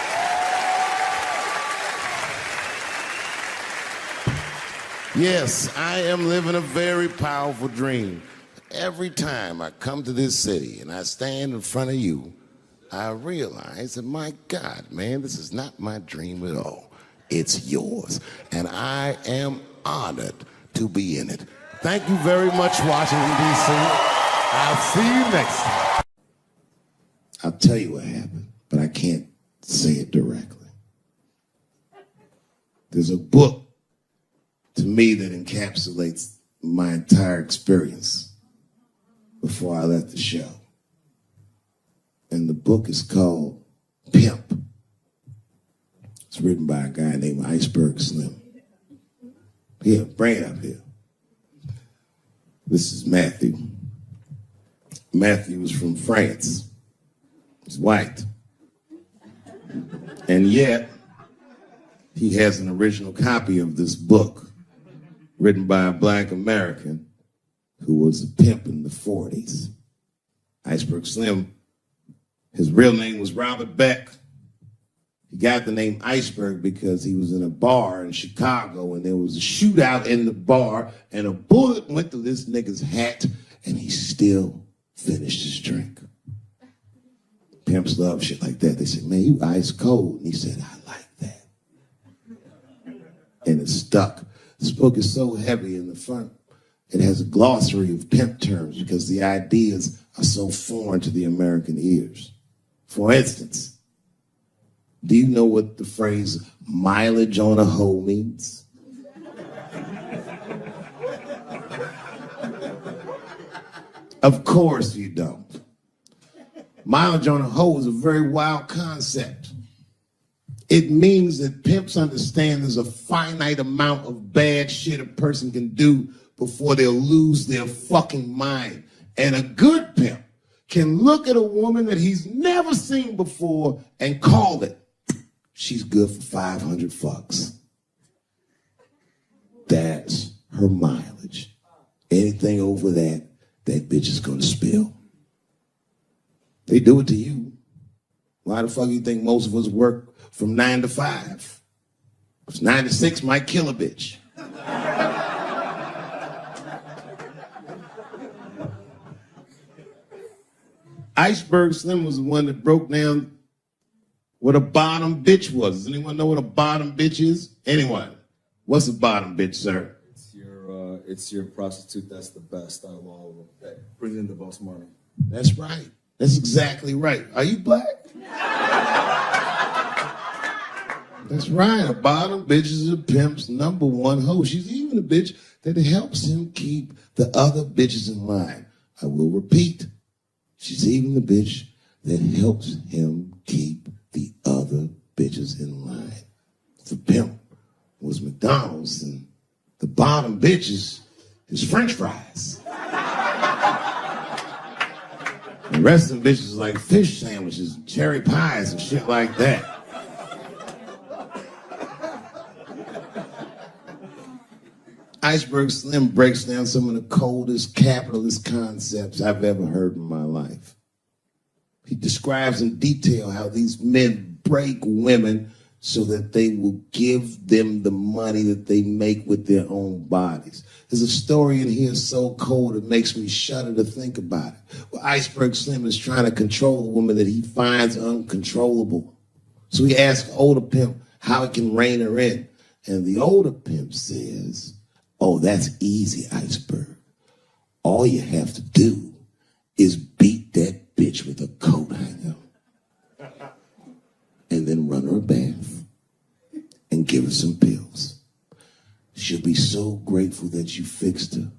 Yes, I am living a very powerful dream. Every time I come to this city and I stand in front of you, I realize that, my God, man, this is not my dream at all. It's yours. And I am honored to be in it. Thank you very much, Washington, D.C. I'll see you next time. I'll tell you what happened, but I can't say it directly. There's a book to me that encapsulates my entire experience before I left the show. And the book is called Pimp. It's written by a guy named Iceberg Slim. Here, bring it up here. This is Matthew. Matthew was from France. He's white. And yet, he has an original copy of this book written by a black American who was a pimp in the 40s. Iceberg Slim, his real name was Robert Beck. He got the name Iceberg because he was in a bar in Chicago and there was a shootout in the bar and a bullet went through this nigga's hat and he still finished his drink. Pimps love shit like that. They say, man, you ice cold. And he said, I like that. And it stuck. This book is so heavy in the front. It has a glossary of pimp terms because the ideas are so foreign to the American ears. For instance, do you know what the phrase mileage on a hoe means? Of course you don't. Mileage on a hoe is a very wild concept. It means that pimps understand there's a finite amount of bad shit a person can do before they'll lose their fucking mind. And a good pimp can look at a woman that he's never seen before and call it, she's good for 500 fucks. That's her mileage. Anything over that, that bitch is gonna spill. They do it to you. Why the fuck do you think most of us work from 9 to 5? Because 9 to 6 might kill a bitch. Iceberg Slim was the one that broke down what a bottom bitch was. Does anyone know what a bottom bitch is? Anyone? What's a bottom bitch, sir? It's your prostitute that's the best out of all of them. That brings in the most money. That's right. That's exactly right. Are you black? That's right. A bottom bitch is a pimp's number one hoe. She's even a bitch that helps him keep the other bitches in line. I will repeat. She's even the bitch that helps him keep the other bitches in line. The pimp was McDonald's and the bottom bitch is French fries. The rest of them bitches is like fish sandwiches, and cherry pies and shit like that. Iceberg Slim breaks down some of the coldest capitalist concepts I've ever heard in my life. He describes in detail how these men break women so that they will give them the money that they make with their own bodies. There's a story in here so cold it makes me shudder to think about it. Well, Iceberg Slim is trying to control a woman that he finds uncontrollable. So he asks the older pimp how he can rein her in. And the older pimp says, oh, that's easy, Iceberg. All you have to do is beat that bitch with a coat hanger and then run her a bath and give her some pills. She'll be so grateful that you fixed her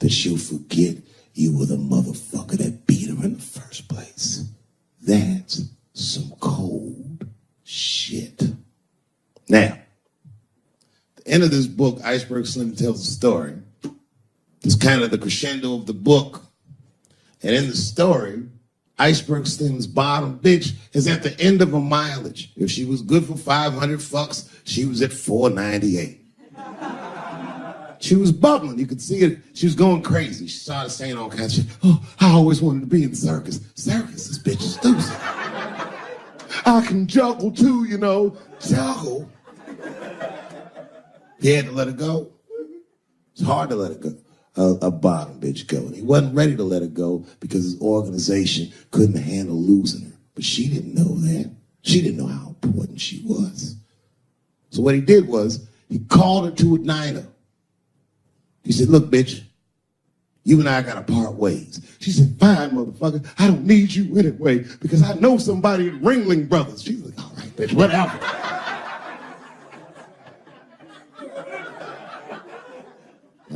that she'll forget you were the motherfucker that beat her in the first place. That's some cold shit. Now, end of this book, Iceberg Slim tells a story. It's kind of the crescendo of the book. And in the story, Iceberg Slim's bottom bitch is at the end of her mileage. If she was good for 500 fucks, she was at 498. She was bubbling. You could see it. She was going crazy. She started saying all kinds of shit. Oh, I always wanted to be in circus. Circus, this bitch is stupid. I can juggle too, you know. Juggle. He had to let her go. It's hard to let her go. A bottom bitch go. And he wasn't ready to let her go because his organization couldn't handle losing her. But she didn't know that. She didn't know how important she was. So what he did was he called her to a diner. He said, look, bitch, you and I gotta part ways. She said, fine, motherfucker. I don't need you anyway because I know somebody at Ringling Brothers. She's like, all right, bitch, whatever.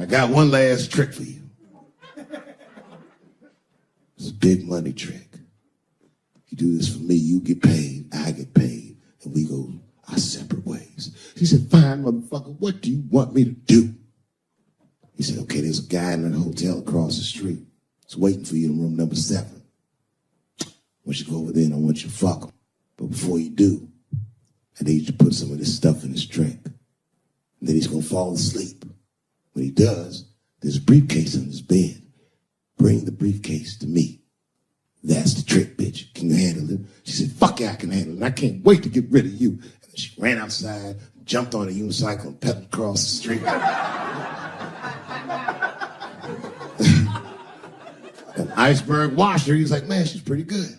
I got one last trick for you. It's a big money trick. You do this for me, you get paid, I get paid, and we go our separate ways. She said, fine, motherfucker, what do you want me to do? He said, okay, there's a guy in a hotel across the street. He's waiting for you in room number 7. I want you to go over there and I want you to fuck him. But before you do, I need you to put some of this stuff in his drink. And then he's going to fall asleep. When he does, there's a briefcase on his bed. Bring the briefcase to me. That's the trick, bitch. Can you handle it? She said, fuck yeah, I can handle it. I can't wait to get rid of you. And she ran outside, jumped on a unicycle and pedaled across the street. An iceberg washed her. He was like, man, she's pretty good.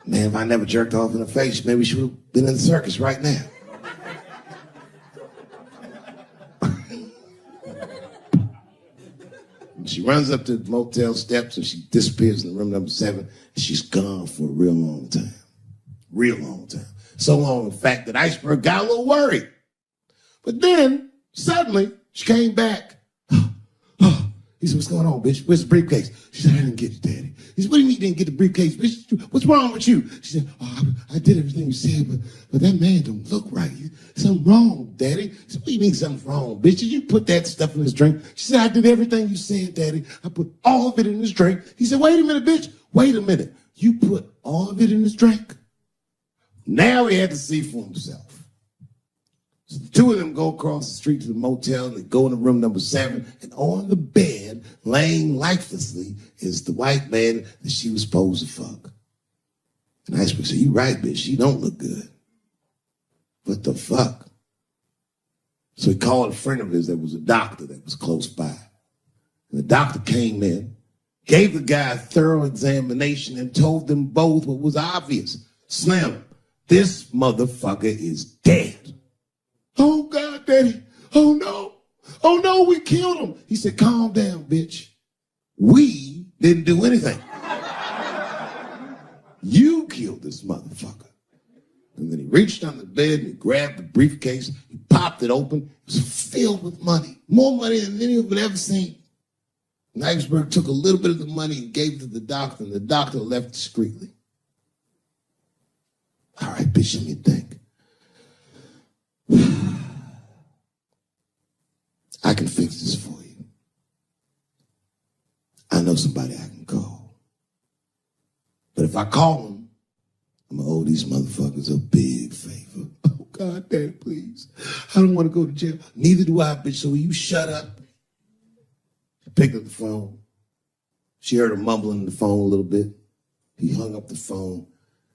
Man, if I never jerked off in the face, maybe she would have been in the circus right now. She runs up to the motel steps and she disappears in room number 7. And she's gone for a real long time. Real long time. So long, in fact, that Iceberg got a little worried. But then, suddenly, she came back. He said, what's going on, bitch? Where's the briefcase? She said, I didn't get it, Daddy. He said, what do you mean you didn't get the briefcase? Bitch, what's wrong with you? She said, oh, I did everything you said, but that man don't look right. Something wrong, Daddy. He said, what do you mean something's wrong, bitch? Did you put that stuff in his drink? She said, I did everything you said, Daddy. I put all of it in his drink. He said, wait a minute, bitch. Wait a minute. You put all of it in his drink? Now he had to see for himself. So the two of them go across the street to the motel. They go into room number 7. And on the bed, laying lifelessly, is the white man that she was supposed to fuck. And Iceberg said, you right, bitch. She don't look good. What the fuck? So he called a friend of his that was a doctor that was close by. And the doctor came in, gave the guy a thorough examination, and told them both what was obvious. Slim, this motherfucker is dead. Oh, God, Daddy. Oh, no. Oh, no, we killed him. He said, calm down, bitch. We didn't do anything. You killed this motherfucker. And then he reached on the bed and he grabbed the briefcase. He popped it open. It was filled with money. More money than any of it ever seen. And Iceberg took a little bit of the money and gave it to the doctor, and the doctor left discreetly. All right, bitch, let me think. I can fix this for you. I know somebody I can call. But if I call him, I'm going to owe these motherfuckers a big favor. Oh, God, Daddy, please. I don't want to go to jail. Neither do I, bitch, so will you shut up? She picked up the phone. She heard him mumbling on the phone a little bit. He hung up the phone,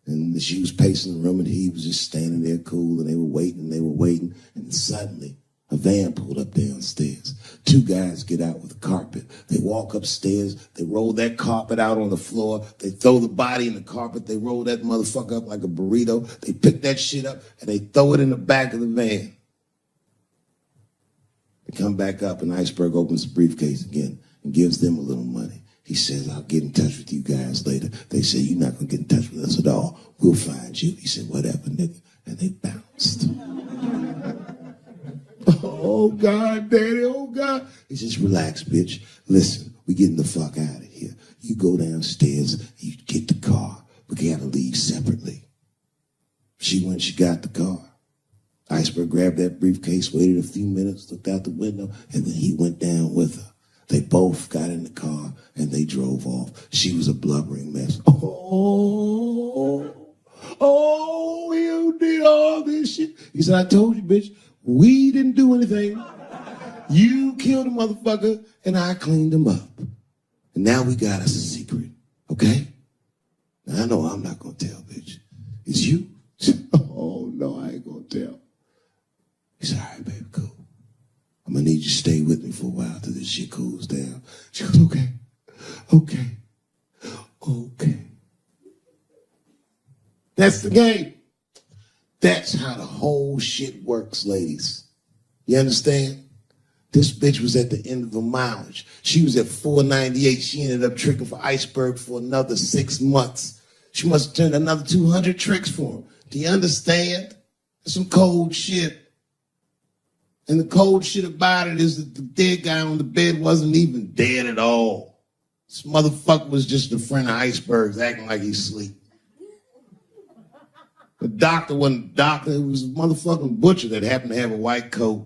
and she was pacing the room, and he was just standing there cool, and they were waiting, and suddenly a van pulled up downstairs. 2 guys get out with a carpet. They walk upstairs. They roll that carpet out on the floor. They throw the body in the carpet. They roll that motherfucker up like a burrito. They pick that shit up, and they throw it in the back of the van. They come back up, and Iceberg opens the briefcase again and gives them a little money. He says, I'll get in touch with you guys later. They say, you're not going to get in touch with us at all. We'll find you. He said, whatever, nigga. And they bounced. Oh, God, Daddy, oh, God. He says, relax, bitch. Listen, we getting the fuck out of here. You go downstairs, you get the car. We gotta leave separately. She went, she got the car. Iceberg grabbed that briefcase, waited a few minutes, looked out the window, and then he went down with her. They both got in the car, and they drove off. She was a blubbering mess. Oh, you did all this shit. He said, I told you, bitch. We didn't do anything. You killed a motherfucker, and I cleaned him up. And now we got us a secret, okay? Now, I know I'm not going to tell, bitch. It's you. Oh, no, I ain't going to tell. He said, all right, baby, cool. I'm going to need you to stay with me for a while till this shit cools down. She goes, okay. That's the game. That's how the whole shit works, ladies. You understand? This bitch was at the end of her mileage. She was at 498. She ended up tricking for Iceberg for another 6 months. She must have turned another 200 tricks for him. Do you understand? That's some cold shit. And the cold shit about it is that the dead guy on the bed wasn't even dead at all. This motherfucker was just a friend of Iceberg's acting like he's asleep. The doctor wasn't a doctor, it was a motherfucking butcher that happened to have a white coat.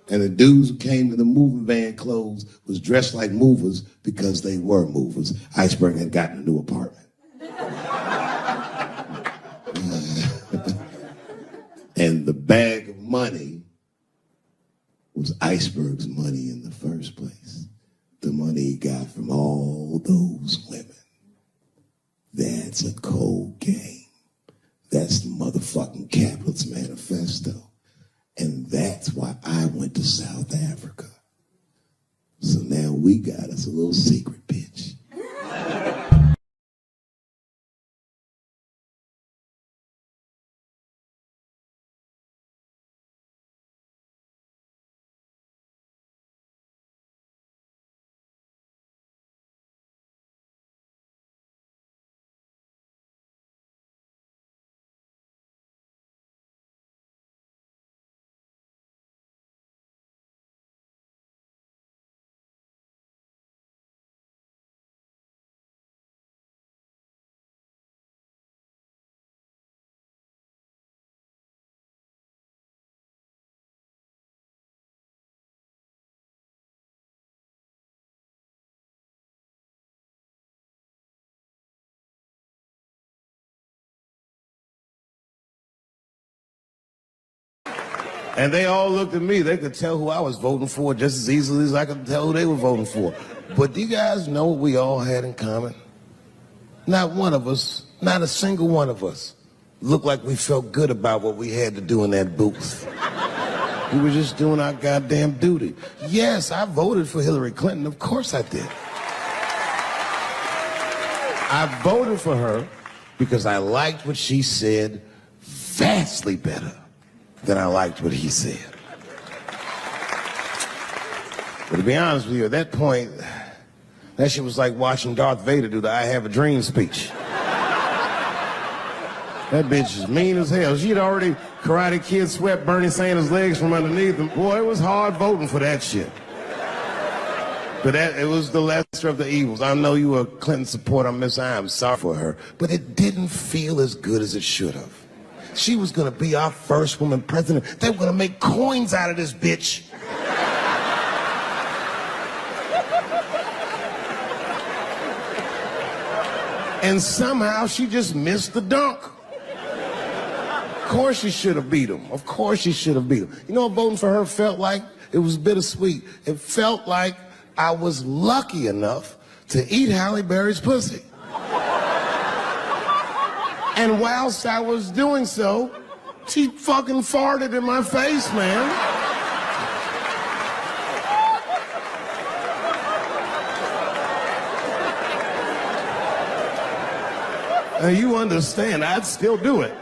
And the dudes who came in the moving van clothes was dressed like movers because they were movers. Iceberg had gotten a new apartment. And the bag of money was Iceberg's money in the first place. The money he got from all those women. That's a cold game. That's the motherfucking capitalist manifesto. And that's why I went to South Africa. So now we got us a little secret, bitch. And they all looked at me. They could tell who I was voting for just as easily as I could tell who they were voting for. But do you guys know what we all had in common? Not one of us, not a single one of us, looked like we felt good about what we had to do in that booth. We were just doing our goddamn duty. Yes, I voted for Hillary Clinton. Of course I did. I voted for her because I liked what she said vastly better than I liked what he said. But to be honest with you, at that point, that shit was like watching Darth Vader do the I Have a Dream speech. That bitch is mean as hell. She'd already Karate Kid swept Bernie Sanders' legs from underneath him. Boy, it was hard voting for that shit. But it was the lesser of the evils. I know you were a Clinton supporter, I'm sorry for her. But it didn't feel as good as it should have. She was gonna be our first woman president. They were gonna make coins out of this bitch. And somehow she just missed the dunk. Of course she should have beat him. Of course she should have beat him. You know what voting for her felt like? It was bittersweet. It felt like I was lucky enough to eat Halle Berry's pussy. And whilst I was doing so, she fucking farted in my face, man. Now you understand, I'd still do it.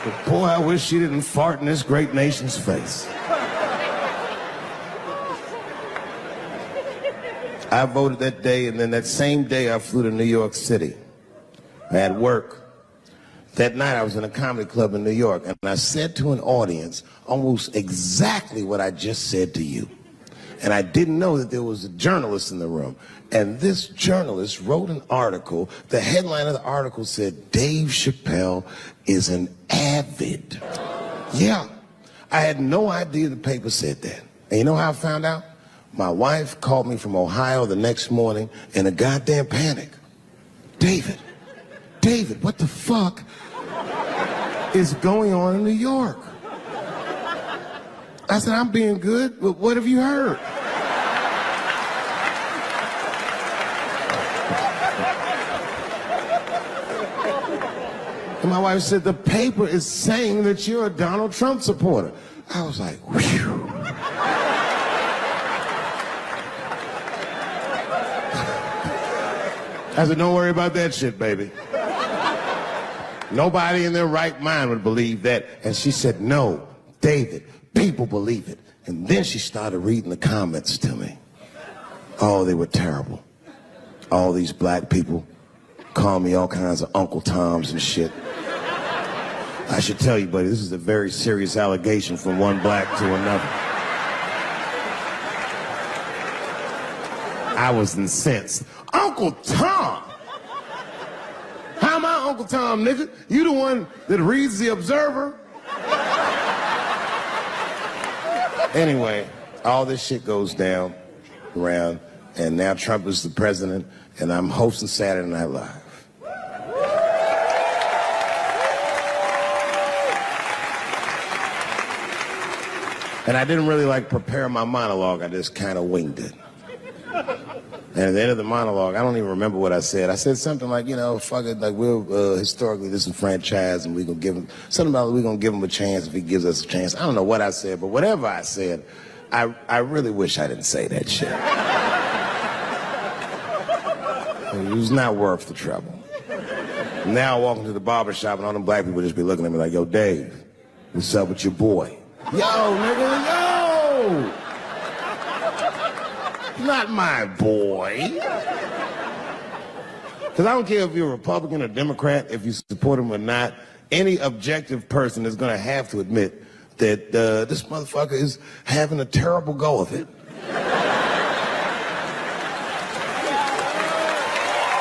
But boy, I wish she didn't fart in this great nation's face. I voted that day, and then that same day I flew to New York City. I had work. That night I was in a comedy club in New York, and I said to an audience almost exactly what I just said to you. And I didn't know that there was a journalist in the room. And this journalist wrote an article. The headline of the article said, Dave Chappelle is an avid. Yeah, I had no idea the paper said that. And you know how I found out? My wife called me from Ohio the next morning in a goddamn panic. David, what the fuck is going on in New York? I said, I'm being good, but what have you heard? And my wife said, the paper is saying that you're a Donald Trump supporter. I was like, whew. I said, don't worry about that shit, baby. Nobody in their right mind would believe that. And she said, no, David, people believe it. And then she started reading the comments to me. Oh, they were terrible. All these black people call me all kinds of Uncle Toms and shit. I should tell you, buddy, this is a very serious allegation from one black to another. I was incensed. Uncle Tom? Uncle Tom, nigga. You the one that reads the Observer. Anyway, all this shit goes down around, and now Trump is the president, and I'm hosting Saturday Night Live. And I didn't really prepare my monologue. I just kind of winged it. And at the end of the monologue, I don't even remember what I said. I said something like, fuck it, we're historically disenfranchised, and we're gonna give him something about we're gonna give him a chance if he gives us a chance. I don't know what I said, but whatever I said, I really wish I didn't say that shit. It was not worth the trouble. Now I walk into the barber shop and all them black people just be looking at me like, yo, Dave, what's up with your boy? Yo, nigga, yo! Not my boy. Because I don't care if you're a Republican or Democrat, if you support him or not, any objective person is going to have to admit that this motherfucker is having a terrible go of it.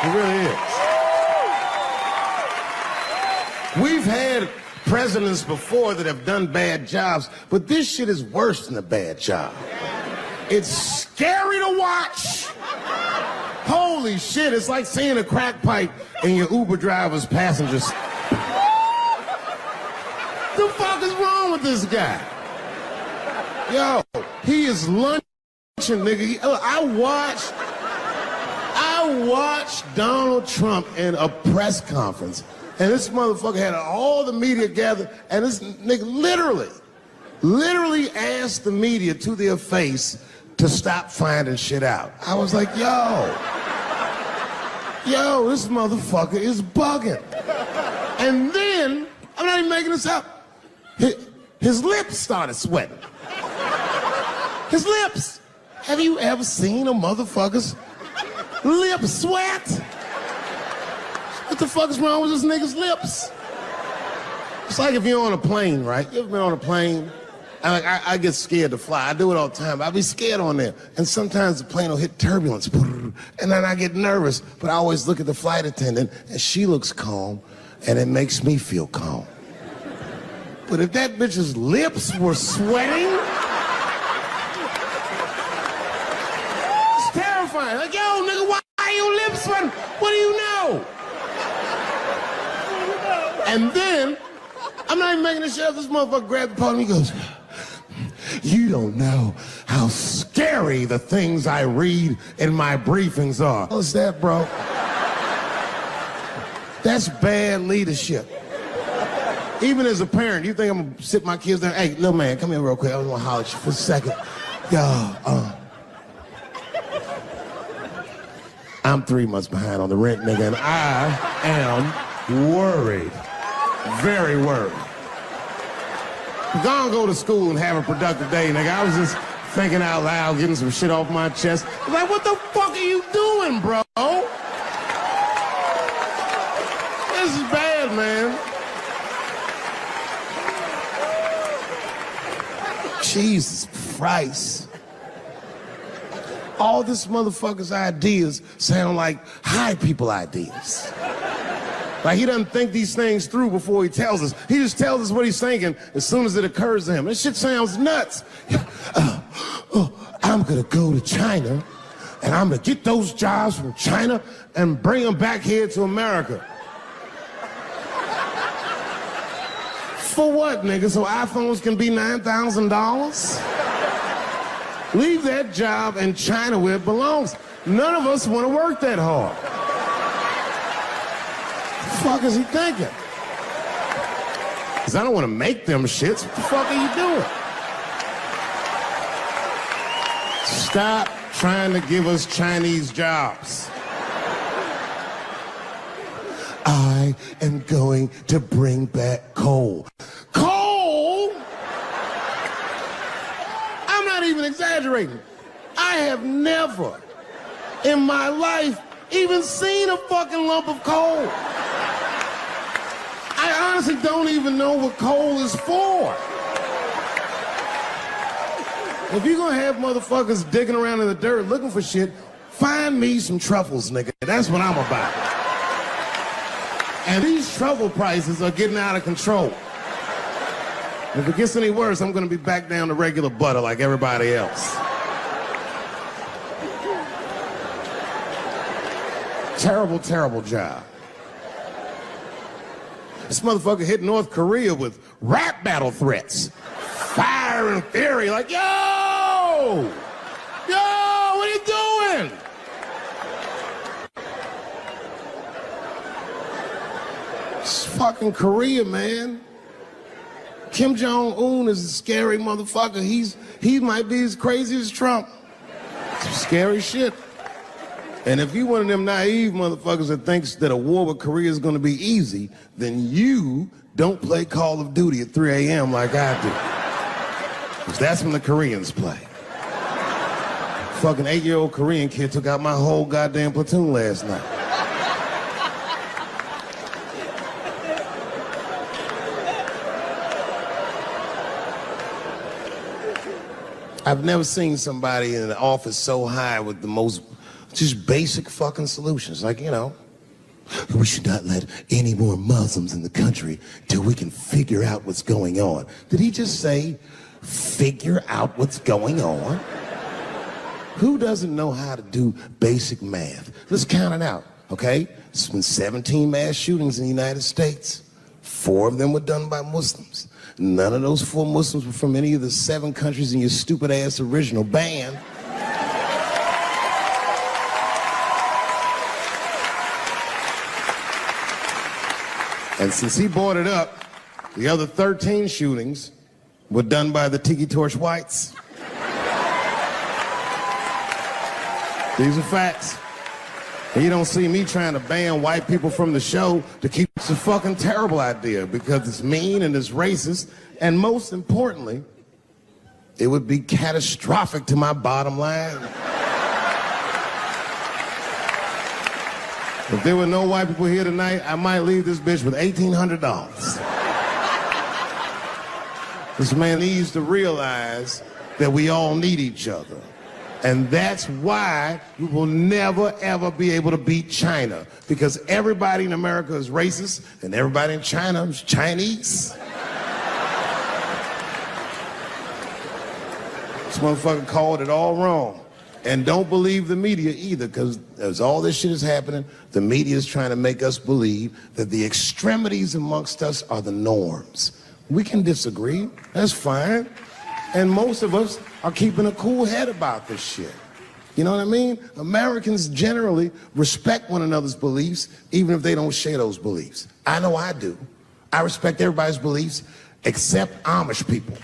It really is. We've had presidents before that have done bad jobs, but this shit is worse than a bad job. It's scary to watch. Holy shit, it's like seeing a crack pipe in your Uber driver's passengers. The fuck is wrong with this guy? Yo, he is lunching, nigga. I watched Donald Trump in a press conference, and this motherfucker had all the media gathered, and this nigga literally asked the media to their face to stop finding shit out. I was like, yo, this motherfucker is bugging. And then, I'm not even making this up, his lips started sweating. His lips. Have you ever seen a motherfucker's lip sweat? What the fuck is wrong with this nigga's lips? It's like if you're on a plane, right? You ever been on a plane? I get scared to fly. I do it all the time. I be scared on there. And sometimes the plane will hit turbulence. And then I get nervous. But I always look at the flight attendant, and she looks calm, and it makes me feel calm. But if that bitch's lips were sweating, it's terrifying. Like, yo, nigga, why are your lips sweating? What do you know? And then, I'm not even making this shit up. This motherfucker grabbed the podium, he goes, you don't know how scary the things I read in my briefings are. What's that, bro? That's bad leadership. Even as a parent, you think I'm gonna sit my kids down? Hey, little man, come here real quick. I want to holler at you for a second. Yo, I'm 3 months behind on the rent, nigga, and I am worried. Very worried. Go to school and have a productive day, nigga. I was just thinking out loud, getting some shit off my chest. I'm like, what the fuck are you doing, bro? This is bad, man. Jesus Christ. All this motherfucker's ideas sound like high people ideas. Like, he doesn't think these things through before he tells us. He just tells us what he's thinking as soon as it occurs to him. This shit sounds nuts. I'm gonna go to China, and I'm gonna get those jobs from China and bring them back here to America. For what, nigga? So iPhones can be $9,000? Leave that job in China where it belongs. None of us want to work that hard. What the fuck is he thinking? Because I don't want to make them shits. What the fuck are you doing? Stop trying to give us Chinese jobs. I am going to bring back coal. Coal? I'm not even exaggerating. I have never in my life even seen a fucking lump of coal. I honestly don't even know what coal is for. If you're gonna have motherfuckers digging around in the dirt looking for shit, find me some truffles, nigga. That's what I'm about. And these trouble prices are getting out of control. If it gets any worse, I'm gonna be back down to regular butter like everybody else. Terrible, terrible job. This motherfucker hit North Korea with rap battle threats. Fire and fury, like, yo! Yo, what are you doing? It's fucking Korea, man. Kim Jong-un is a scary motherfucker. He might be as crazy as Trump. Some scary shit. And if you one of them naive motherfuckers that thinks that a war with Korea is going to be easy, then you don't play Call of Duty at 3 a.m. like I do. Because that's when the Koreans play. Fucking 8-year-old Korean kid took out my whole goddamn platoon last night. I've never seen somebody in an office so high with the most just basic fucking solutions. Like, you know, we should not let any more Muslims in the country till we can figure out what's going on. Did he just say, figure out what's going on? Who doesn't know how to do basic math? Let's count it out, okay? It's been 17 mass shootings in the United States. 4 of them were done by Muslims. None of those 4 Muslims were from any of the 7 countries in your stupid ass original band. And since he brought it up, the other 13 shootings were done by the Tiki Torch Whites. These are facts. And you don't see me trying to ban white people from the show to keep it's a fucking terrible idea because it's mean and it's racist. And most importantly, it would be catastrophic to my bottom line. If there were no white people here tonight, I might leave this bitch with $1,800. This man needs to realize that we all need each other. And that's why we will never, ever be able to beat China. Because everybody in America is racist, and everybody in China is Chinese. This motherfucker called it all wrong. And don't believe the media either, because as all this shit is happening, the media is trying to make us believe that the extremities amongst us are the norms. We can disagree, that's fine. And most of us are keeping a cool head about this shit. You know what I mean? Americans generally respect one another's beliefs, even if they don't share those beliefs. I know I do. I respect everybody's beliefs, except Amish people.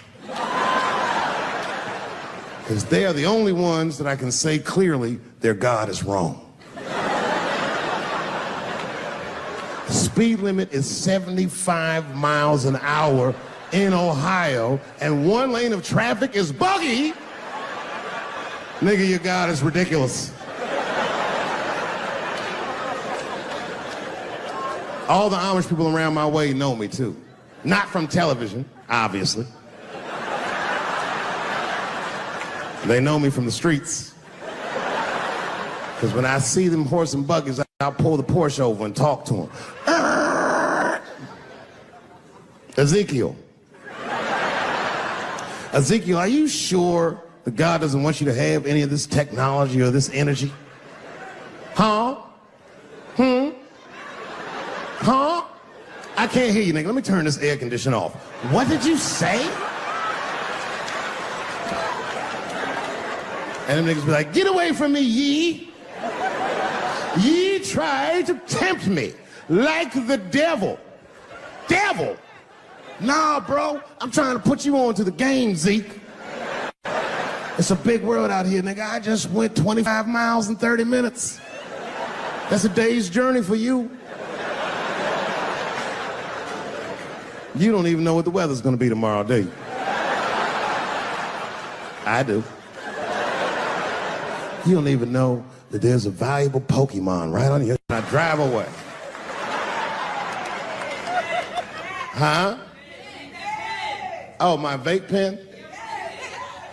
Because they are the only ones that I can say clearly their God is wrong. The speed limit is 75 miles an hour in Ohio, and 1 lane of traffic is buggy. Nigga, your God is ridiculous. All the Amish people around my way know me too. Not from television, obviously. They know me from the streets. Because when I see them horse and buggies, I'll pull the Porsche over and talk to them. Ezekiel, are you sure that God doesn't want you to have any of this technology or this energy? Huh? Huh? I can't hear you, nigga. Let me turn this air conditioner off. What did you say? And them niggas be like, get away from me, ye. Ye tried to tempt me like the devil. Devil? Nah, bro, I'm trying to put you on to the game, Zeke. It's a big world out here, nigga. I just went 25 miles in 30 minutes. That's a day's journey for you. You don't even know what the weather's gonna be tomorrow, do you? I do. You don't even know that there's a valuable Pokemon right on your... I drive away. Huh? Oh, my vape pen?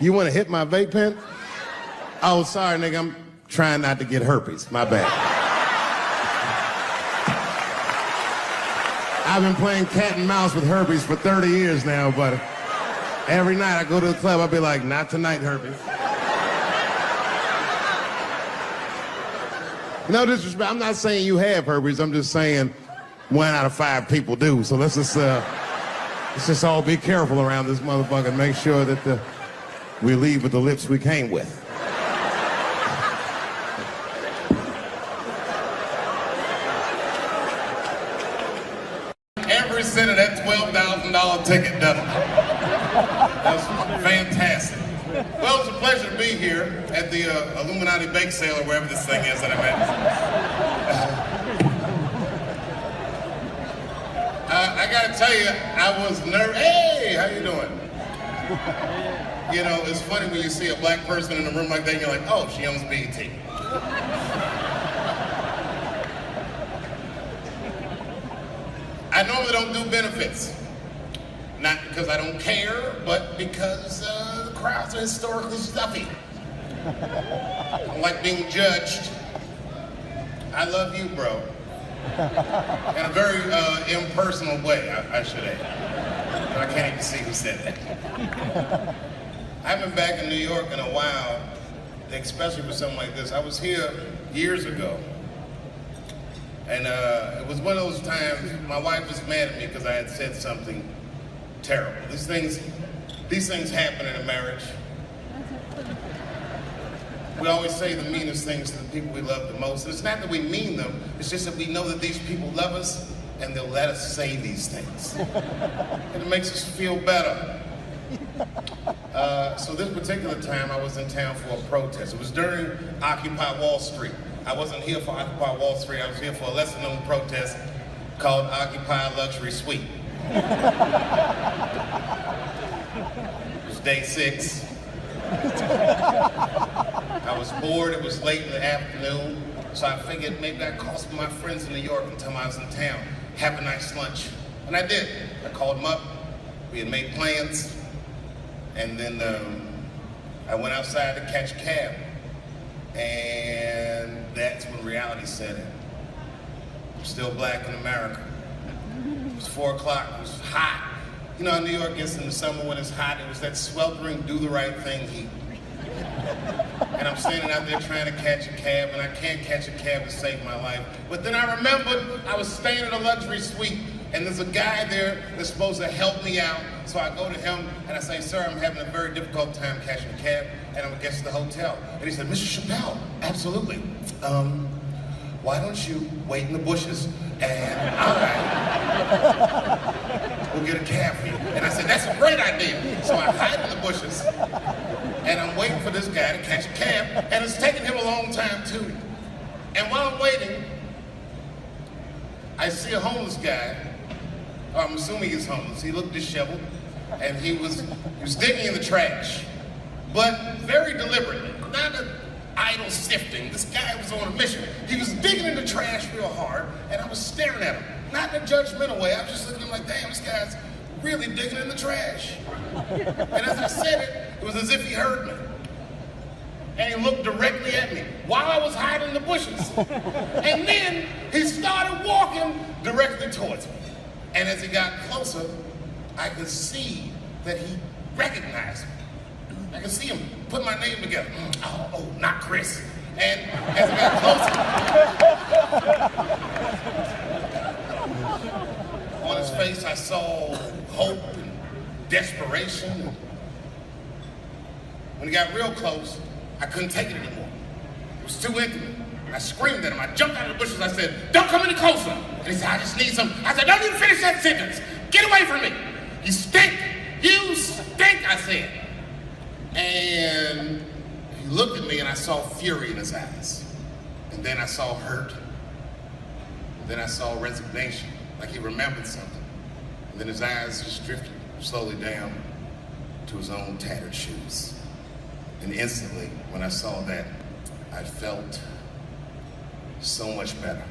You want to hit my vape pen? Oh, sorry, nigga. I'm trying not to get herpes. My bad. I've been playing cat and mouse with herpes for 30 years now, but every night I go to the club, I'll be like, not tonight, herpes. No disrespect, I'm not saying you have herpes, I'm just saying 1 out of 5 people do. So let's just all be careful around this motherfucker and make sure that we leave with the lips we came with. Every cent of that $12,000 ticket done it. That's fantastic. Well, it's a pleasure to be here at the Illuminati bake sale or wherever this thing is that I'm at. I gotta tell you, I was nervous. Hey, how you doing? You know, it's funny when you see a black person in a room like that, you're like, oh, she owns BET. I normally don't do benefits. Not because I don't care, but because the crowds are historically stuffy. I don't like being judged. I love you, bro. In a very impersonal way, I should add. But I can't even see who said that. I haven't been back in New York in a while, especially for something like this. I was here years ago. And it was one of those times, my wife was mad at me because I had said something terrible. These things happen in a marriage. We always say the meanest things to the people we love the most. And it's not that we mean them, it's just that we know that these people love us and they'll let us say these things. And it makes us feel better. So this particular time I was in town for a protest. It was during Occupy Wall Street. I wasn't here for Occupy Wall Street, I was here for a lesser known protest called Occupy Luxury Suite. It was day 6. I was bored, it was late in the afternoon, so I figured maybe I'd call some of my friends in New York and tell them I was in town, have a nice lunch. And I did. I called them up, we had made plans, and then I went outside to catch a cab. And that's when reality set in. I'm still black in America. It was 4 o'clock, it was hot. You know how New York gets in the summer when it's hot? It was that sweltering, do the right thing heat. And I'm standing out there trying to catch a cab, and I can't catch a cab to save my life. But then I remembered I was staying in a luxury suite, and there's a guy there that's supposed to help me out. So I go to him and I say, sir, I'm having a very difficult time catching a cab, and I'm gonna get to the hotel. And he said, Mr. Chappelle, absolutely. Why don't you wait in the bushes and we'll get a cab for you. And I said, that's a great idea. So I hide in the bushes, and I'm waiting for this guy to catch a cab, and it's taking him a long time too. And while I'm waiting, I see a homeless guy. I'm assuming he's homeless. He looked disheveled, and he was digging in the trash, but very deliberately, not an idle sifting. This guy was on a mission. He was digging in the trash real hard, and I was staring at him. Not in a judgmental way. I was just looking at him like, damn, this guy's really digging in the trash. And as I said it, it was as if he heard me. And he looked directly at me while I was hiding in the bushes. And then he started walking directly towards me. And as he got closer, I could see that he recognized me. I could see him put my name together. Oh, not Chris. And as I got closer, on his face I saw hope and desperation. When he got real close, I couldn't take it anymore. It was too intimate. I screamed at him. I jumped out of the bushes. I said, don't come any closer. And he said, I just need some. I said, don't even finish that sentence. Get away from me. You stink. You stink, I said. And he looked at me, and I saw fury in his eyes. And then I saw hurt. And then I saw resignation, like he remembered something. And then his eyes just drifted slowly down to his own tattered shoes. And instantly, when I saw that, I felt so much better.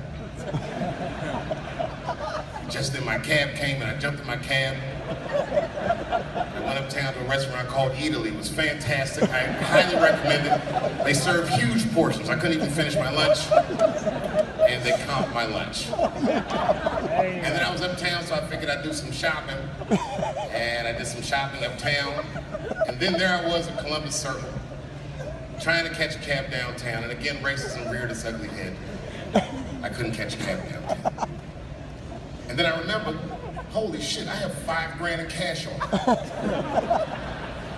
Just then my cab came, and I jumped in my cab. I went uptown to a restaurant called Italy. It was fantastic. I highly recommend it. They serve huge portions. I couldn't even finish my lunch. and they comped my lunch. And then I was uptown, so I figured I'd do some shopping. And I did some shopping uptown. And then there I was at Columbus Circle, trying to catch a cab downtown. And again, racism reared its ugly head. I couldn't catch a cab downtown. And then I remembered, holy shit, I have $5 grand in cash on me.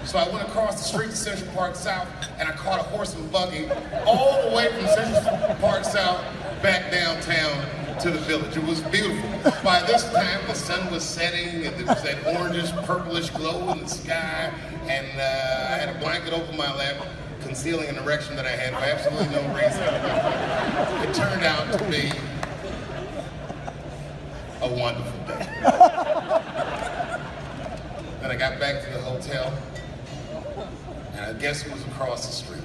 So I went across the street to Central Park South, and I caught a horse and buggy all the way from Central Park South back downtown to the village. It was beautiful. By this time, the sun was setting, and there was that orangish, purplish glow in the sky, and I had a blanket over my lap, concealing an erection that I had for absolutely no reason. It turned out to be a wonderful day. Then I got back to the hotel, and I guess who was across the street?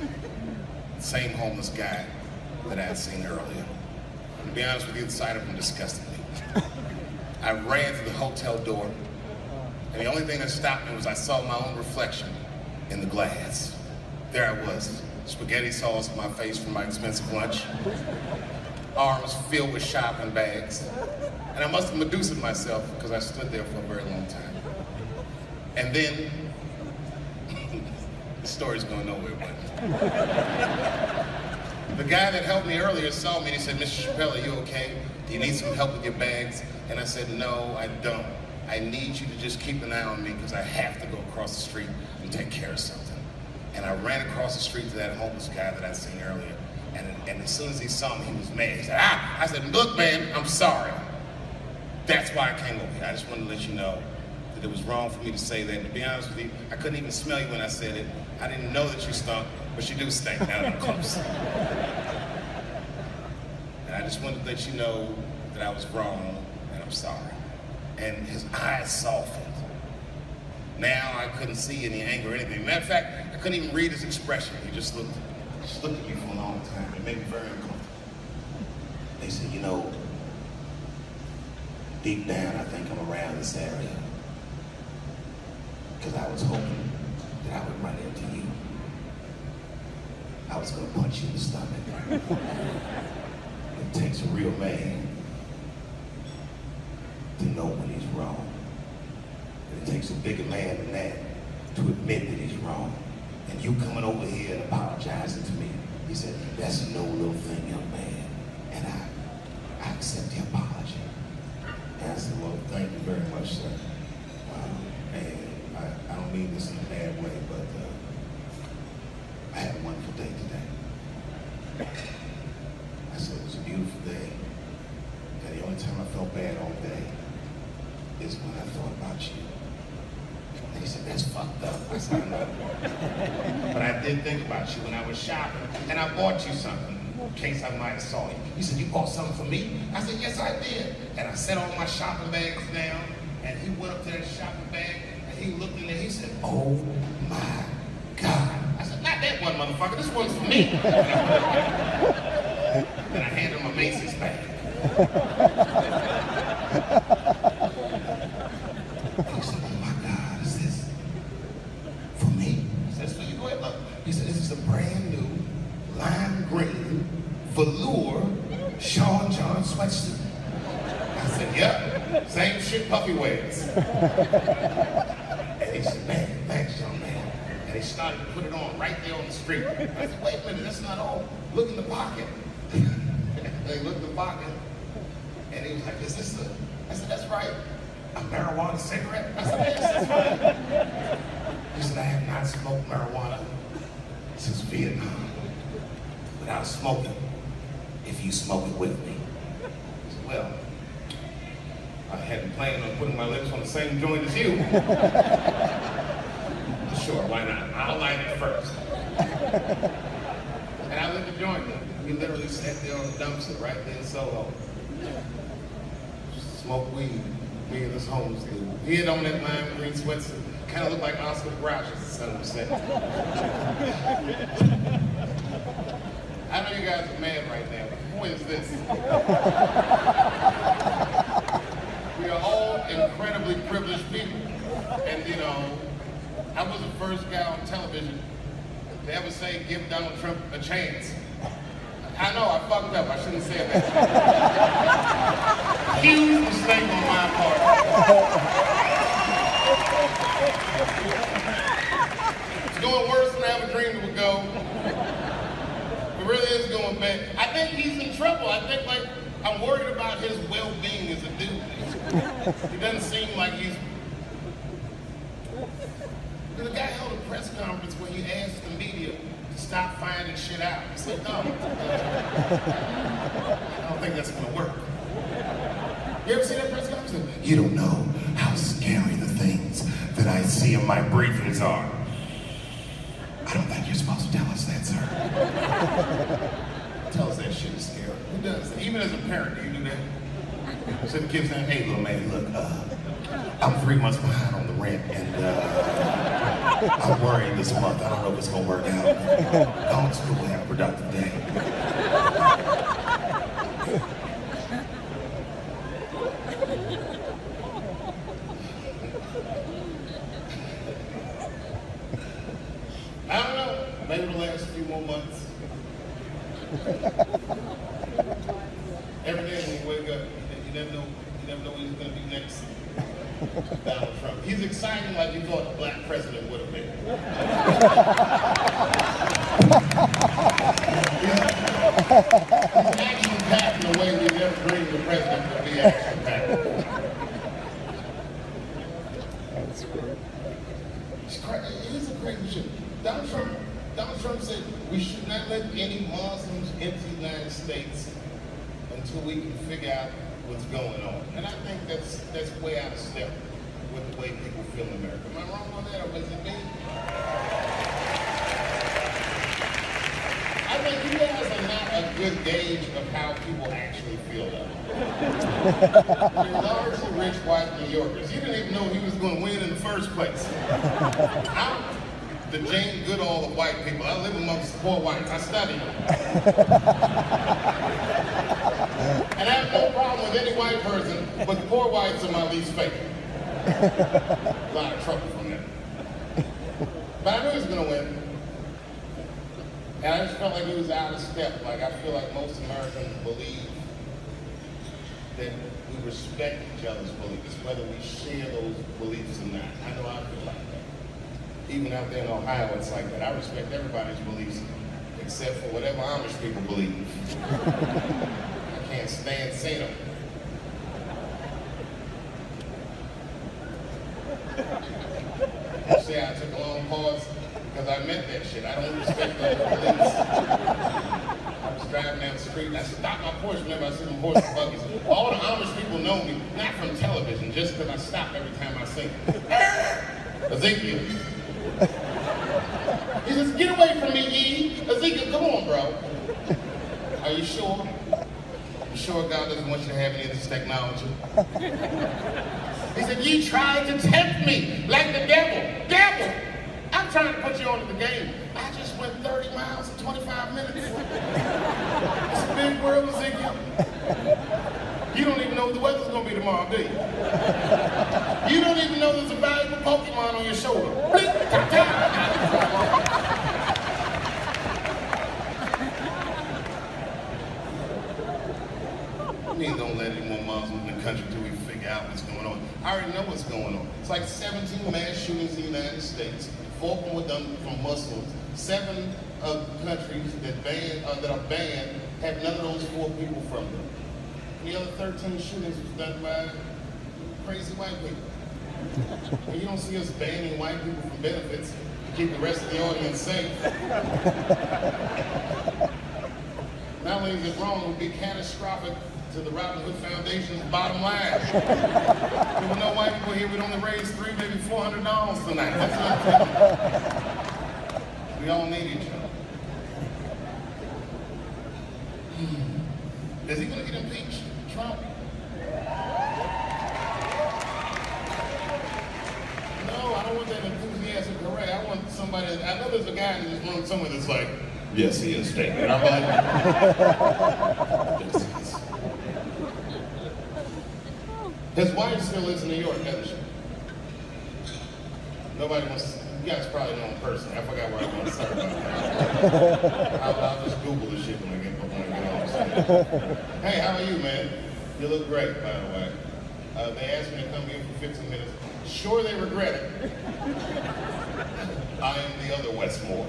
The same homeless guy that I had seen earlier. And to be honest with you, the sight of him disgusted me. I ran to the hotel door, and the only thing that stopped me was I saw my own reflection in the glass. There I was, spaghetti sauce on my face from my expensive lunch, arms filled with shopping bags, and I must have Medusa'd myself because I stood there for a very long time. And then, the story's going nowhere, but the guy that helped me earlier saw me and he said, Mr. Chappelle, are you okay? Do you need some help with your bags? And I said, no, I don't. I need you to just keep an eye on me because I have to go across the street and take care of something. And I ran across the street to that homeless guy that I'd seen earlier. And as soon as he saw me, he was mad. He said, I said, look, man, I'm sorry. That's why I came over here. I just wanted to let you know that it was wrong for me to say that. And to be honest with you, I couldn't even smell you when I said it. I didn't know that you stunk, but you do stink now that I'm close. And I just wanted to let you know that I was wrong, and I'm sorry. And his eyes softened. Now I couldn't see any anger or anything. Matter of fact, I couldn't even read his expression. He just looked at me for a long time. It made me very uncomfortable. They said, you know, deep down, I think I'm around this area. Because I was hoping that I would run into you. I was going to punch you in the stomach. It takes a real man to know when he's wrong. And it takes a bigger man than that to admit that he's wrong. And you coming over here and apologizing to me, he said, that's no little thing, young man. And I accept the apology. And I said, well, thank you very much, sir. And I don't mean this in a bad way, but I had a wonderful day today. I said, it was a beautiful day. And the only time I felt bad all day is when I thought about you. And he said, that's fucked up. I said, I know. But I did think about you when I was shopping, and I bought you something in case I might have saw you. He said, you bought something for me? I said, yes, I did. And I set all my shopping bags down, and he went up to that shopping bag, and he looked in there, he said, oh my God. I said, not that one, motherfucker, this one's for me. And I handed him a Macy's bag. He said, oh my God, is this for me? I said, it's for you, go ahead, look. He said, this is a brand new lime green velour Sean John sweatsuit. I said, yep, same shit Puffy wears. And he said, man, thanks, young man. And he started to put it on right there on the street. I said, wait a minute, that's not all. Look in the pocket. They looked in the pocket, and he was like, is this I said, that's right. A marijuana cigarette? I said, yes, that's right. He said, I have not smoked marijuana since Vietnam. Without smoking, if you smoke it with me. I said, well, I hadn't planned on putting my lips on the same joint as you. Sure, why not? I'll light it first. And I lit the joint. We literally sat there on the dumpster right there in Soho. Smoked weed. Me and this homeless dude. He had on that lime green sweatsuit. Kind of looked like Oscar Grouch, as the son was saying. I know you guys are mad right now, but who is this? We are all incredibly privileged people. And you know, I was the first guy on television to ever say, give Donald Trump a chance. I know, I fucked up. I shouldn't have said that. Huge mistake on my part. It's going worse than I ever dreamed it would go. It really is going bad. I think he's in trouble. I think, like, I'm worried about his well-being as a dude. He doesn't seem like he's... The guy held a press conference where he asked the media to stop finding shit out. He said, no, I don't think that's gonna work. You ever see that press conference? You don't know how scary the things that I see in my briefings are. I don't think you're supposed to tell us that, sir. Tell us that shit is scary. Who does that? Even as a parent, do you do that? So the kid's saying, hey, little man, look, I'm 3 months behind on the rent, and I'm worrying this month. I don't know if it's gonna work out. Go to school and have a productive day. I don't know. Maybe the last few more months. Every day when you wake up, you never know who's gonna be next. Donald Trump. He's exciting like you thought a black president would have been. He's action-packed in a way we never dreamed the president would be action-packed. That's great. Here's a crazy shit. Donald Trump said we should not let any Muslims into the United States until we can figure out what's going on. And I think that's way out of step with the way people feel in America. Am I wrong on that, or was it me? I think you guys are not a good gauge of how people actually feel about it. You're largely rich white New Yorkers. You didn't even know he was going to win in the first place. I'm the Jane Goodall of white people. I live amongst the poor whites. I study them. And I have no problem with any white person, but the poor whites are my least favorite. A lot of trouble from them. But I knew he was going to win. And I just felt like he was out of step. Like, I feel like most Americans believe that we respect each other's beliefs, whether we share those beliefs or not. I know I feel like that. Even out there in Ohio, it's like that. I respect everybody's beliefs, except for whatever Amish people believe. I can't stand seeing them. See, I took a long pause because I meant that shit. I don't respect those beliefs. I was driving down the street and I stopped my Porsche whenever I see them horse and buggies. All the Amish people know me, not from television, just because I stop every time I see them. Ezekiel. He says, get away from me, E. Ezekiel, come on, bro. Are you sure? You sure God doesn't want you to have any of this technology? He said, you tried to tempt me like the devil. Devil! I'm trying to put you onto the game. I just went 30 miles in 25 minutes. It's a big world, Ezekiel. You don't even know what the weather's going to be tomorrow, do you? You don't even know there's a valuable Pokemon on your shoulder. Blink, tap, tap. I mean, don't let any more Muslims in the country till we figure out what's going on. I already know what's going on. It's like 17 mass shootings in the United States. 4 of them were done from Muslims. 7 of the countries that are banned have none of those 4 people from them. The other 13 shootings was done by crazy white people. And you don't see us banning white people from benefits to keep the rest of the audience safe. Not only is it wrong, it would be catastrophic to the Robin Hood Foundation's bottom line. There were no white people here, we'd only raise $300, maybe $400 tonight. That's not we all need each other. Is he going to get impeached, Trump? No, I don't want that enthusiastic hooray. I want somebody, I know there's a guy in this room somewhere that's like, yes, he is fake. And I'm like, yes, he is. His wife still lives in New York, doesn't she? Nobody wants to. You guys probably know him personally. I forgot where I was. Sorry about that. I'll just Google the shit when I get on stage. Hey, how are you, man? You look great, by the way. They asked me to come here for 15 minutes. Sure, they regret it. I am the other Westmore.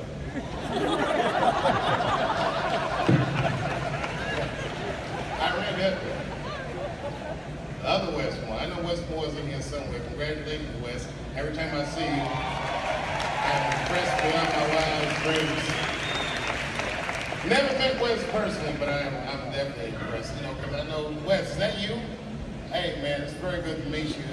I read that. The other Westmore. I know Westmore's in here somewhere. Congratulations, West. Every time I see you, I'm impressed beyond my wildest dreams. Never met West personally, but I'm definitely impressed. You know, because I know West. Is that you? Hey, man, it's very good to meet you.